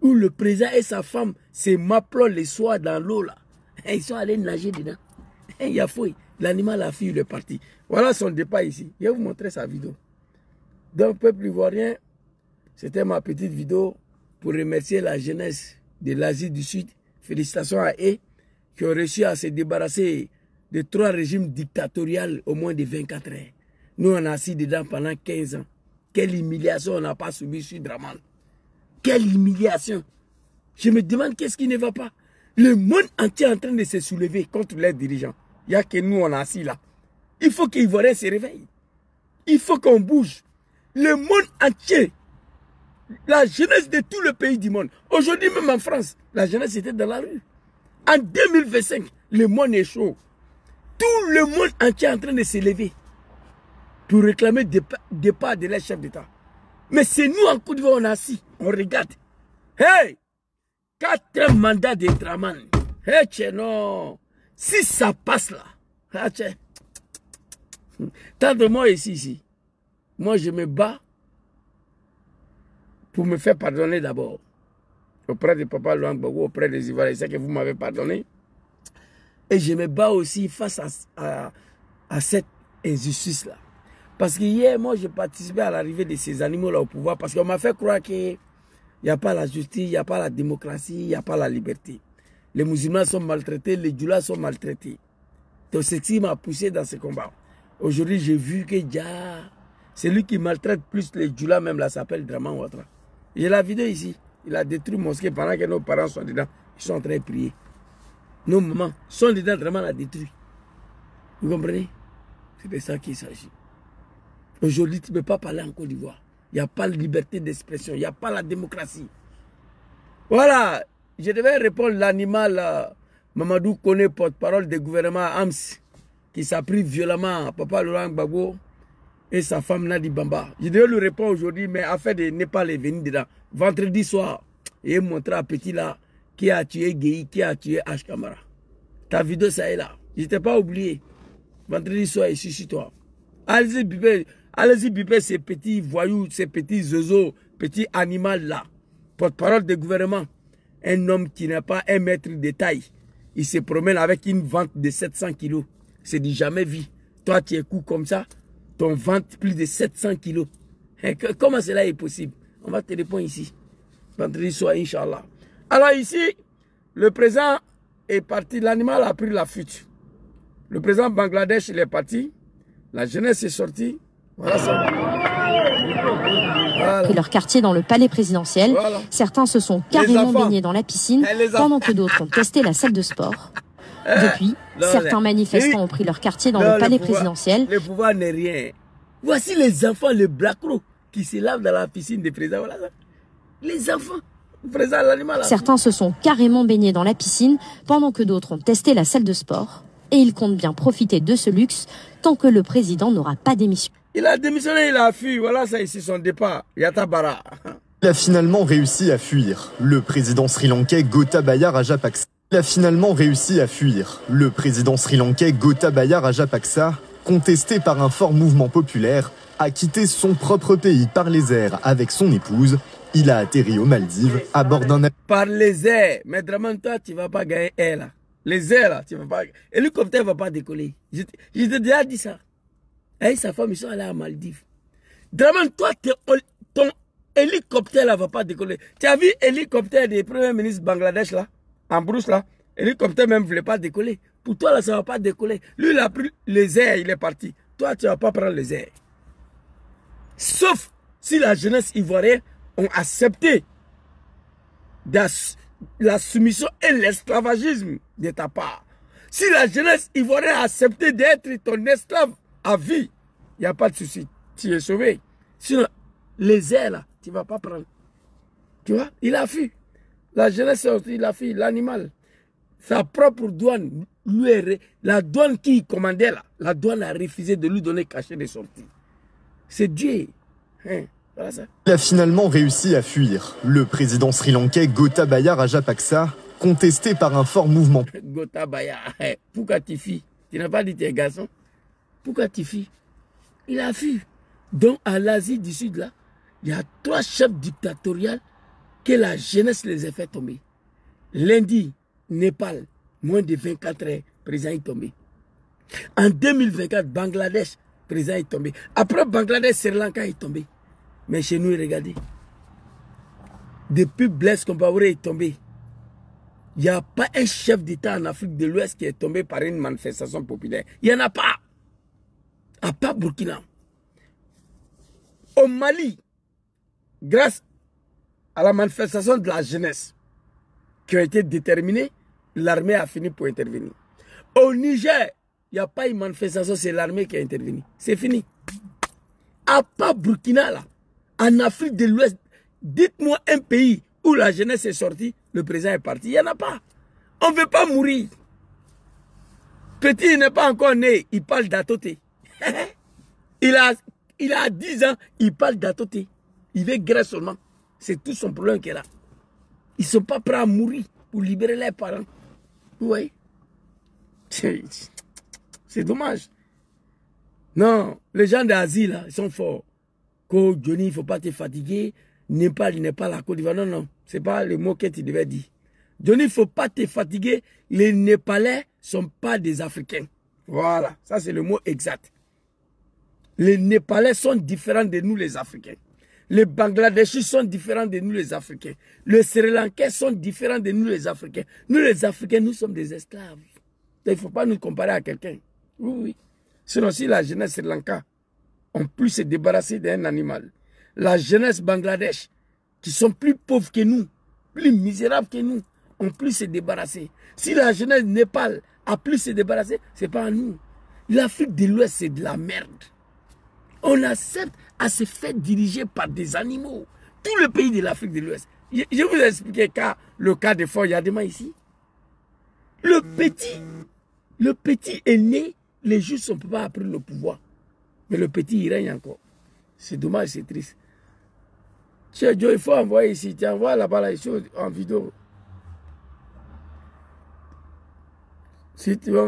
A: où le président et sa femme se m'appelent les soirs dans l'eau là. Et ils sont allés nager dedans. Et il y a fouille. L'animal a fui, il est parti. Voilà son départ ici. Je vais vous montrer sa vidéo. Donc, peuple ivoirien, c'était ma petite vidéo pour remercier la jeunesse de l'Asie du Sud. Félicitations à eux qui ont réussi à se débarrasser de 3 régimes dictatoriaux au moins de 24 heures. Nous, on a assis dedans pendant 15 ans. Quelle humiliation on n'a pas subi sur Draman. Quelle humiliation. Je me demande qu'est-ce qui ne va pas. Le monde entier est en train de se soulever contre les dirigeants. Il n'y a que nous, on est assis là. Il faut que les Ivoiriens se réveillent. Il faut qu'on bouge. Le monde entier, la jeunesse de tout le pays du monde. Aujourd'hui, même en France, la jeunesse était dans la rue. En 2025, le monde est chaud. Tout le monde entier est en train de se lever pour réclamer des départ de leur chef d'État. Mais c'est nous en Côte d'Ivoire, on est assis, on regarde. Hey! 4 mandats de Draman. Hey, tchè, non. Si ça passe là, ah, tchè. Tant de moi ici. Moi, je me bats pour me faire pardonner d'abord. Auprès de Papa Laurent Gbagbo, auprès des Ivoiriens, c'est que vous m'avez pardonné. Et je me bats aussi face à cette injustice-là. Parce que hier, moi, j'ai participé à l'arrivée de ces animaux-là au pouvoir parce qu'on m'a fait croire qu'il n'y a pas la justice, il n'y a pas la démocratie, il n'y a pas la liberté. Les musulmans sont maltraités, les djoulas sont maltraités. Donc, c'est ce qui m'a poussé dans ce combat. Aujourd'hui, j'ai vu que celui qui maltraite plus les djoulas, même là, s'appelle Draman Ouattara. J'ai la vidéo ici. Il a détruit mosquée pendant que nos parents sont dedans. Ils sont en train de prier. Nos mamans sont dedans, Draman l'a détruit. Vous comprenez? C'est de ça qu'il s'agit. Aujourd'hui, tu ne peux pas parler en Côte d'Ivoire. Il n'y a pas de liberté d'expression. Il n'y a pas la démocratie. Voilà. Je devais répondre l'animal Mamadou Koné, porte-parole du gouvernement AMS, qui s'est pris violemment à Papa Laurent Gbagbo et sa femme Nadi Bamba. Je devais lui répondre aujourd'hui, mais affaire de Népal est venu dedans. Vendredi soir, il montré à Petit là qui a tué Guéhi, qui a tué H. Kamara. Ta vidéo, ça est là. Je ne t'ai pas oublié. Vendredi soir, ici sur toi. Allez-y biper ces petits voyous, ces petits zozos, petits animaux là. Porte-parole du gouvernement. Un homme qui n'a pas 1 mètre de taille. Il se promène avec une vente de 700 kilos. C'est du jamais vu. Toi, tu es court comme ça, ton ventre plus de 700 kilos. Comment cela est possible? On va te répondre ici. Vendredi soir, Inch'Allah. Alors ici, le président est parti, l'animal a pris la fuite. Le président Bangladesh, il est parti. La jeunesse est sortie. Voilà ça.
F: Voilà. Et leur quartier dans le palais présidentiel. Voilà. Certains se sont carrément baignés dans la piscine, pendant que d'autres ont testé la salle de sport. Depuis, certains manifestants ont pris leur quartier dans le palais présidentiel.
A: Le pouvoir n'est rien. Voici les enfants, les blacros, qui se lavent dans la piscine des présidents. Voilà ça. Les enfants.
F: Certains se sont carrément baignés dans la piscine, pendant que d'autres ont testé la salle de sport. Et ils comptent bien profiter de ce luxe tant que le président n'aura pas démissionné.
A: Il a démissionné, il a fui. Voilà ça ici son départ. Yatabara.
G: Il a finalement réussi à fuir. Le président sri-lankais Gotabaya Rajapaksa. Il a finalement réussi à fuir. Le président sri-lankais Gotabaya Rajapaksa, contesté par un fort mouvement populaire, a quitté son propre pays par les airs avec son épouse. Il a atterri aux Maldives à bord d'un avion.
A: Par les airs. Mais Draman, toi, tu ne vas pas gagner air là. Les airs là, tu ne vas pas. L'hélicoptère ne va pas décoller. Je t'ai déjà dit ça. Et sa femme, ils sont allés à Maldives. Draman, toi, ton hélicoptère là ne va pas décoller. Tu as vu l'hélicoptère des premiers ministres Bangladesh là, en brousse là. L'hélicoptère même ne voulait pas décoller. Pour toi là, ça ne va pas décoller. Lui, il a pris les airs, il est parti. Toi, tu ne vas pas prendre les airs. Sauf si la jeunesse ivoirienne ont accepté la soumission et l'esclavagisme de ta part. Si la jeunesse ivoirienne a accepté d'être ton esclave à vie, il n'y a pas de souci. Tu es sauvé. Sinon, les airs là, tu ne vas pas prendre. Tu vois, il a fui. La jeunesse est sortie, il a fui. L'animal, sa propre douane, la douane qui commandait là, la douane a refusé de lui donner cachet de sortie. C'est Dieu. Voilà ça.
G: Il a finalement réussi à fuir. Le président sri-lankais Gotabaya Rajapaksa, contesté par un fort mouvement.
A: Gotabaya, pourquoi tu fuis? Tu n'as pas dit tes garçons? Pourquoi tu fuis? Il a fui. Donc à l'Asie du Sud là, il y a 3 chefs dictatoriaux que la jeunesse les a fait tomber. Lundi, Népal, moins de 24 heures, président est tombé. En 2024, Bangladesh, président est tombé. Après Bangladesh, Sri Lanka est tombé. Mais chez nous, regardez. Depuis Blaise Compaoré est tombé. Il n'y a pas un chef d'État en Afrique de l'Ouest qui est tombé par une manifestation populaire. Il n'y en a pas. À part Burkina. Au Mali, grâce à la manifestation de la jeunesse qui a été déterminée, l'armée a fini pour intervenir. Au Niger, il n'y a pas une manifestation, c'est l'armée qui a intervenu. C'est fini. À part Burkina, là, en Afrique de l'Ouest, dites-moi un pays où la jeunesse est sortie, le président est parti. Il n'y en a pas. On ne veut pas mourir. Petit n'est pas encore né, il parle d'Atoté. il a 10 ans, il parle d'Atoté. Il veut guérir seulement. C'est tout son problème qu'il a. Ils ne sont pas prêts à mourir pour libérer leurs parents. Vous voyez? C'est dommage. Non, les gens d'Asie, là, ils sont forts. Ko Johnny, il ne faut pas te fatiguer. Népal, il n'est pas la Côte d'Ivoire. Non, non, ce n'est pas le mot que tu devais dire. Johnny, il ne faut pas te fatiguer. Les Népalais ne sont pas des Africains. Voilà, ça c'est le mot exact. Les Népalais sont différents de nous les Africains. Les Bangladeshis sont différents de nous les Africains. Les Sri Lankais sont différents de nous les Africains. Nous les Africains, nous sommes des esclaves. Il ne faut pas nous comparer à quelqu'un. Oui, oui. Sinon, si la jeunesse Sri Lanka ont pu se débarrasser d'un animal, la jeunesse Bangladesh, qui sont plus pauvres que nous, plus misérables que nous, ont pu se débarrasser. Si la jeunesse Népal a pu se débarrasser, ce n'est pas à nous. L'Afrique de l'Ouest, c'est de la merde. On accepte à se faire diriger par des animaux. Tout le pays de l'Afrique de l'Ouest. Je vous ai expliqué le cas de Fort Yadema ici. Le petit est né, les juges ne peuvent pas prendre le pouvoir. Mais le petit, il règne encore. C'est dommage, c'est triste. Tiens, Joe, il faut envoyer ici. Tu envoies là-bas, là, ici, en vidéo. Si tu veux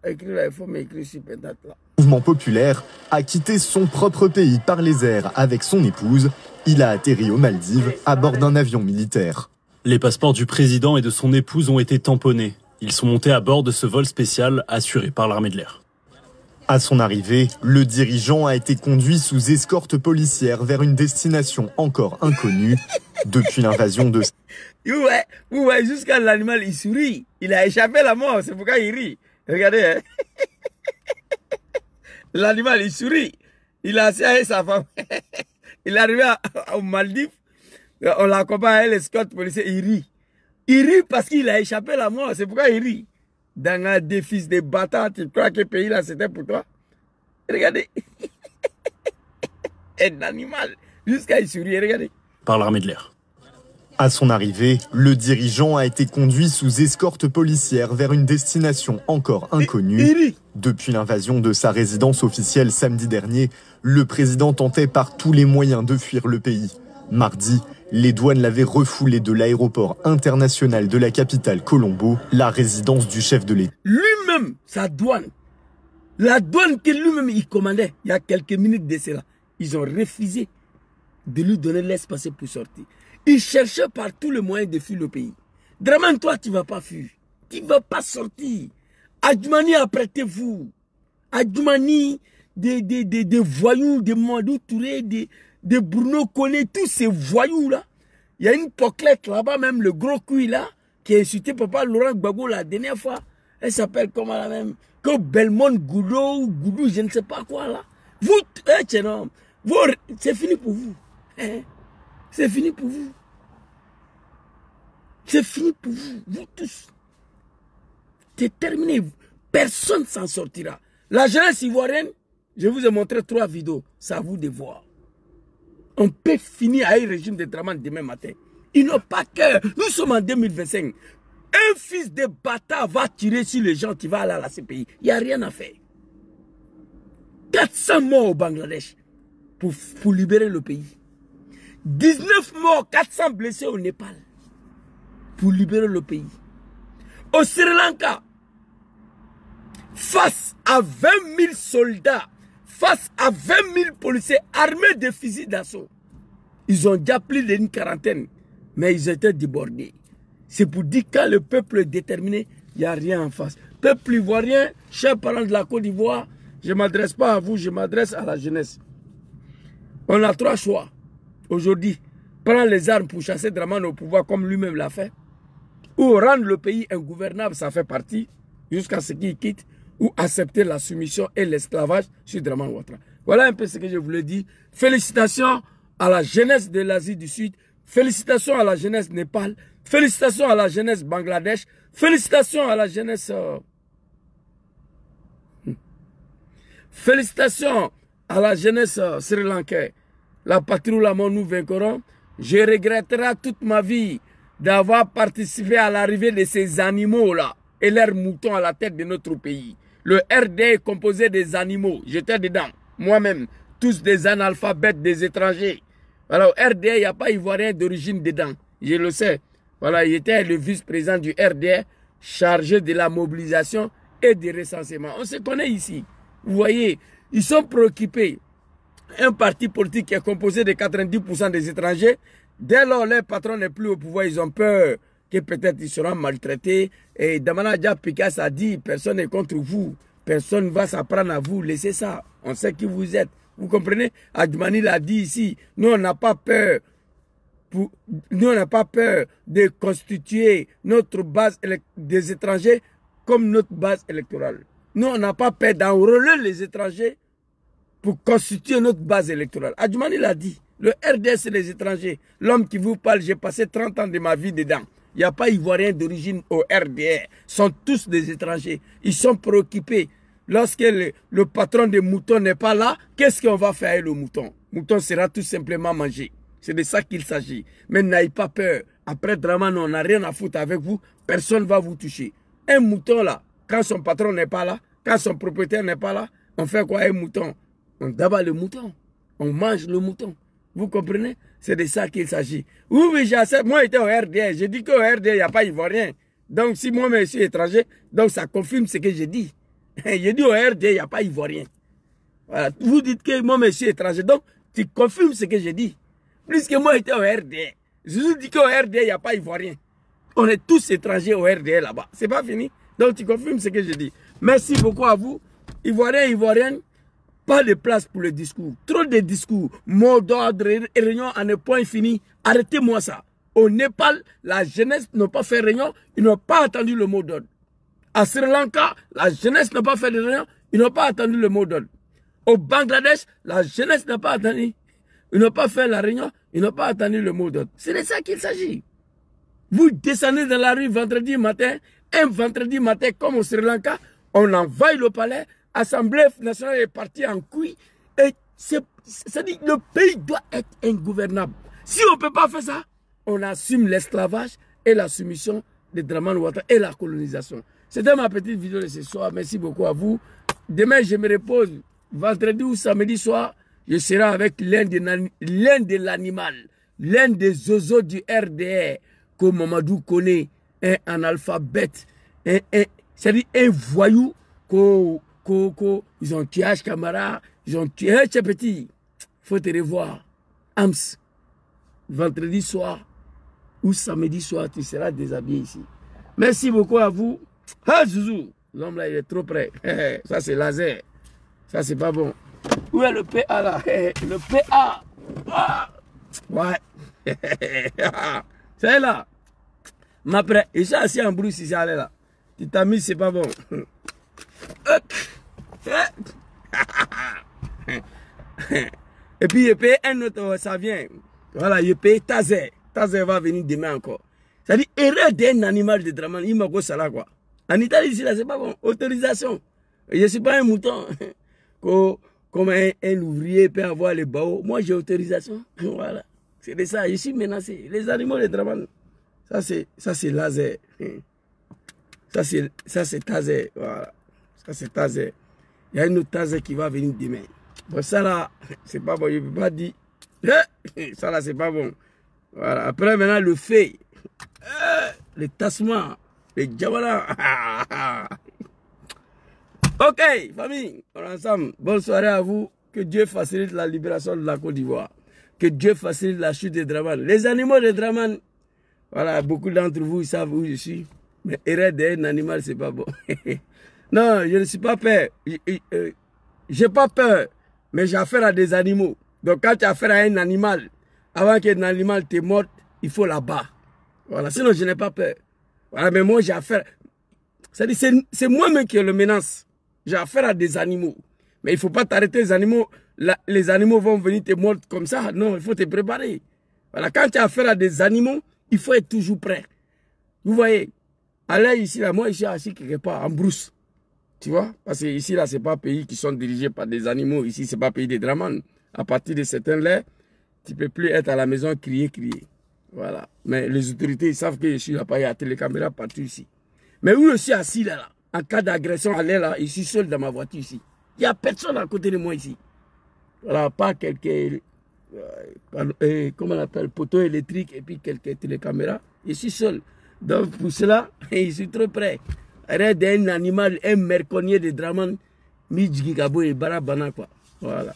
A: m'écrire là, il faut m'écrire sur Pentat là.
G: Le mouvement populaire a quitté son propre pays par les airs avec son épouse. Il a atterri aux Maldives à bord d'un avion militaire.
H: Les passeports du président et de son épouse ont été tamponnés. Ils sont montés à bord de ce vol spécial assuré par l'armée de l'air.
G: À son arrivée, le dirigeant a été conduit sous escorte policière vers une destination encore inconnue depuis l'invasion de...
A: Ouais, jusqu'à l'animal, il sourit. Il a échappé à la mort, c'est pourquoi il rit. Regardez, hein. L'animal, il sourit. Il a assis sa femme. Il est arrivé aux Maldives. On l'accompagne à l'escorte policière, il rit. Il rit parce qu'il a échappé à la mort, c'est pourquoi il rit. Dans un des fils de bâtards, tu crois que le pays là c'était pour toi? Regardez. Un animal. Jusqu'à il sourit, regardez.
H: Par l'armée de l'air.
G: À son arrivée, le dirigeant a été conduit sous escorte policière vers une destination encore inconnue. Depuis l'invasion de sa résidence officielle samedi dernier, le président tentait par tous les moyens de fuir le pays. Mardi, les douanes l'avaient refoulé de l'aéroport international de la capitale Colombo, la résidence du chef de l'État.
A: Lui-même, sa douane, la douane que lui-même il commandait, il y a quelques minutes de cela, ils ont refusé de lui donner l'espace pour sortir. Il cherchait par tous les moyens de fuir le pays. Draman, toi, tu ne vas pas fuir. Tu ne vas pas sortir. Adjoumani a prêté vous. Adjoumani, des voyous, des Mandou Touré, des Bruno Koné, tous ces voyous-là. Il y a une poclette là-bas, même le gros cuit là, qui a insulté papa Laurent Gbagbo la dernière fois. Elle s'appelle comment la même? Que Belmont Goudou, Goudou, je ne sais pas quoi là. Vous, c'est fini pour vous. C'est fini pour vous. C'est fini pour vous, vous tous. C'est terminé. Personne ne s'en sortira. La jeunesse ivoirienne, je vous ai montré 3 vidéos. C'est à vous de voir. On peut finir avec le régime de Draman demain matin. Ils n'ont pas cœur. Nous sommes en 2025. Un fils de bâtard va tirer sur les gens qui vont aller à la CPI. Il n'y a rien à faire. 400 morts au Bangladesh pour libérer le pays. 19 morts, 400 blessés au Népal pour libérer le pays. Au Sri Lanka, face à 20 000 soldats, face à 20 000 policiers armés de fusils d'assaut, ils ont déjà plus d'une quarantaine, mais ils étaient débordés. C'est pour dire que quand le peuple est déterminé, il n'y a rien en face. Peuple ivoirien, chers parents de la Côte d'Ivoire, je ne m'adresse pas à vous, je m'adresse à la jeunesse. On a 3 choix. Aujourd'hui, prendre les armes pour chasser Draman au pouvoir comme lui-même l'a fait, ou rendre le pays ingouvernable, ça fait partie, jusqu'à ce qu'il quitte, ou accepter la soumission et l'esclavage sur Draman Ouattara. Voilà un peu ce que je voulais dire. Félicitations à la jeunesse de l'Asie du Sud, félicitations à la jeunesse Népal, félicitations à la jeunesse Bangladesh, félicitations à la jeunesse... Félicitations à la jeunesse Sri Lankais. La patrie où la mort nous vaincrons. Je regretterai toute ma vie d'avoir participé à l'arrivée de ces animaux-là et leurs moutons à la tête de notre pays. Le RD est composé des animaux. J'étais dedans, moi-même. Tous des analphabètes, des étrangers. Voilà, au RD, il n'y a pas ivoirien d'origine dedans. Je le sais. Voilà, il était le vice-président du RD, chargé de la mobilisation et du recensement. On se connaît ici. Vous voyez, ils sont préoccupés. Un parti politique qui est composé de 90% des étrangers, dès lors leur patron n'est plus au pouvoir, ils ont peur que peut-être ils seront maltraités. Et Damana Dia Picasso a dit, personne n'est contre vous, personne ne va s'apprendre à vous, laissez ça, on sait qui vous êtes. Vous comprenez? Adjoumani l'a dit ici, nous on n'a pas peur. Nous on n'a pas peur de constituer notre base des étrangers comme notre base électorale. Nous on n'a pas peur d'enrôler les étrangers pour constituer notre base électorale. Adjoumani l'a dit. Le RDS, c'est les étrangers. L'homme qui vous parle, j'ai passé 30 ans de ma vie dedans. Il n'y a pas ivoirien d'origine au RDR. Ils sont tous des étrangers. Ils sont préoccupés. Lorsque le patron des moutons n'est pas là, qu'est-ce qu'on va faire avec le mouton? Le mouton sera tout simplement mangé. C'est de ça qu'il s'agit. Mais n'ayez pas peur. Après Draman, on n'a rien à foutre avec vous. Personne ne va vous toucher. Un mouton là, quand son patron n'est pas là, quand son propriétaire n'est pas là, on fait quoi un mouton? On tabasse le mouton. On mange le mouton. Vous comprenez? C'est de ça qu'il s'agit. Oui, j'accepte. Moi, j'étais au RDR. J'ai dit qu'au RDR, il n'y a pas ivoirien. Donc, si moi, je suis étranger, donc ça confirme ce que j'ai dit. J'ai dit au RDR, il n'y a pas ivoirien. Voilà. Vous dites que moi, je suis étranger. Donc, tu confirmes ce que j'ai dit. Puisque moi, j'étais au RDR. Je vous dis qu'au RDR, il n'y a pas ivoirien. On est tous étrangers au RDR là-bas. C'est pas fini. Donc, tu confirmes ce que j'ai dit. Merci beaucoup à vous. Ivoiriens, Ivoiriennes, pas de place pour le discours. Trop de discours. Mot d'ordre, réunion en un point fini. Arrêtez-moi ça. Au Népal, la jeunesse n'a pas fait réunion. Ils n'ont pas attendu le mot d'ordre. À Sri Lanka, la jeunesse n'a pas fait de réunion. Ils n'ont pas attendu le mot d'ordre. Au Bangladesh, la jeunesse n'a pas attendu. Ils n'ont pas fait la réunion. Ils n'ont pas attendu le mot d'ordre. C'est de ça qu'il s'agit. Vous descendez dans la rue vendredi matin. Un vendredi matin, comme au Sri Lanka, on envahit le palais. L'Assemblée nationale est partie en couille. Et c'est-à-dire que le pays doit être ingouvernable. Si on ne peut pas faire ça, on assume l'esclavage et la soumission de Dramane Ouattara et la colonisation. C'était ma petite vidéo de ce soir. Merci beaucoup à vous. Demain, je me repose. Vendredi ou samedi soir, je serai avec l'un de l'animal, l'un des zozos du RDR que Mamadou connaît, un analphabète, c'est-à-dire un voyou ils ont tué H. Camara, ils ont tué un petit. Il faut te revoir. Ams, vendredi soir ou samedi soir, tu seras déshabillé ici. Merci beaucoup à vous. Ah, Zouzou, l'homme là, il est trop près. Ça, c'est laser. Ça, c'est pas bon. Où est le PA là? Le PA. Ah. Ouais. C'est là. Ma près. Et ça, assis en brousse, si ça allait là. Tu t'as mis, c'est pas bon. Et puis, il paye un autre, ça vient. Voilà, il paye Tazer. Tazer va venir demain encore. C'est-à-dire, erreur d'un animal de Dramane, il m'a dit ça là, quoi. En Italie, ici, là, c'est pas bon. Autorisation. Je ne suis pas un mouton. Comme un ouvrier peut avoir les baos. Moi, j'ai autorisation. Voilà. C'est de ça. Je suis menacé. Les animaux de Dramane. Ça, c'est laser. Ça, c'est Tazer. Voilà. Ça, c'est Tazer. Il y a une autre Tazer qui va venir demain. Bon, ça là, c'est pas bon. Je ne peux pas dire. Ça là, c'est pas bon. Voilà. Après, maintenant, le fait. Le tassement. Le djabala. Ok, famille, on est ensemble. Bonne soirée à vous. Que Dieu facilite la libération de la Côte d'Ivoire. Que Dieu facilite la chute de Dramane. Les animaux de Dramane. Voilà, beaucoup d'entre vous savent où je suis. Mais erreur d'un animal, c'est pas bon. Non, je ne suis pas peur. J'ai pas peur. Mais j'ai affaire à des animaux. Donc quand tu as affaire à un animal, avant qu'un animal te morte, il faut là-bas. Voilà, sinon je n'ai pas peur. Voilà, mais moi j'ai affaire. C'est moi-même qui le menace. J'ai affaire à des animaux. Mais il ne faut pas t'arrêter les animaux. Les animaux vont venir te mordre comme ça. Non, il faut te préparer. Voilà, quand tu as affaire à des animaux, il faut être toujours prêt. Vous voyez, allez ici, là, moi, je suis assis quelque part en brousse. Tu vois? Parce que ici, là, ce n'est pas un pays qui sont dirigés par des animaux. Ici, ce n'est pas un pays de Dramane. À partir de certains laits, tu ne peux plus être à la maison, crier. Voilà. Mais les autorités, ils savent que je suis là, il y a télécaméra partout ici. Mais où je suis assis là, en cas d'agression à l'air là, je suis seul dans ma voiture ici. Il n'y a personne à côté de moi ici. Voilà, pas quelques, comment on appelle, poteaux électriques et puis quelques télécaméras. Je suis seul. Donc pour cela, je suis trop près. Arrête d'un animal, un merconnier de Dramane, Midjigabo et Barabana quoi. Voilà.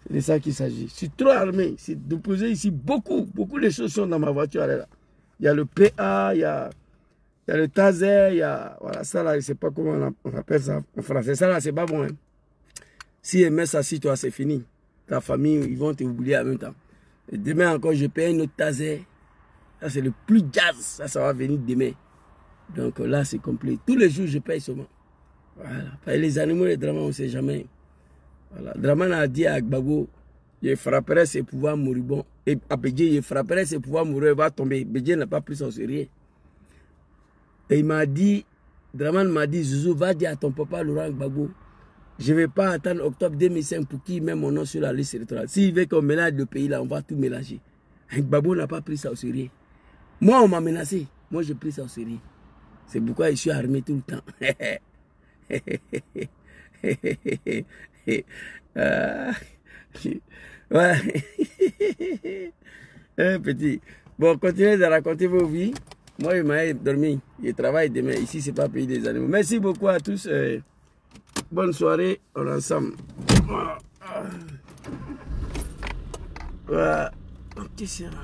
A: C'est de ça qu'il s'agit. Je suis trop armé. C'est de poser ici beaucoup de choses sont dans ma voiture. Là. Il y a le PA, il y a le Tazer, il y a... Voilà, ça là, je ne sais pas comment on appelle ça en français. Ça là, c'est pas bon. Hein. Si ils mettent ça sur toi, c'est fini. Ta famille, ils vont t'oublier en même temps. Et demain encore, je paye un autre Tazer. Ça, c'est le plus jazz. Ça va venir demain. Donc là, c'est complet. Tous les jours, je paye seulement. Voilà. Les animaux, les Dramane, on ne sait jamais. Voilà. Dramane a dit à Gbagbo, je frapperai ses pouvoirs moribonds. Et à Bédié, je frapperai ses pouvoirs moribonds, il va tomber. Bédié n'a pas pris son sérieux. Et il m'a dit, Dramane m'a dit, Zouzou, va dire à ton papa Laurent Gbagbo, je ne vais pas attendre octobre 2005 pour qu'il mette mon nom sur la liste électorale. S'il veut qu'on mélange le pays là, on va tout mélanger. Et Gbagbo n'a pas pris ça au sérieux. Moi, on m'a menacé. Moi, j'ai pris ça au sérieux. C'est pourquoi je suis armé tout le temps. Ouais. Petit. Bon, continuez de raconter vos vies. Moi, je m'ai dormi. Je travaille demain. Ici, ce n'est pas le pays des animaux. Merci beaucoup à tous. Bonne soirée. On est ensemble. Voilà. Un petit serment.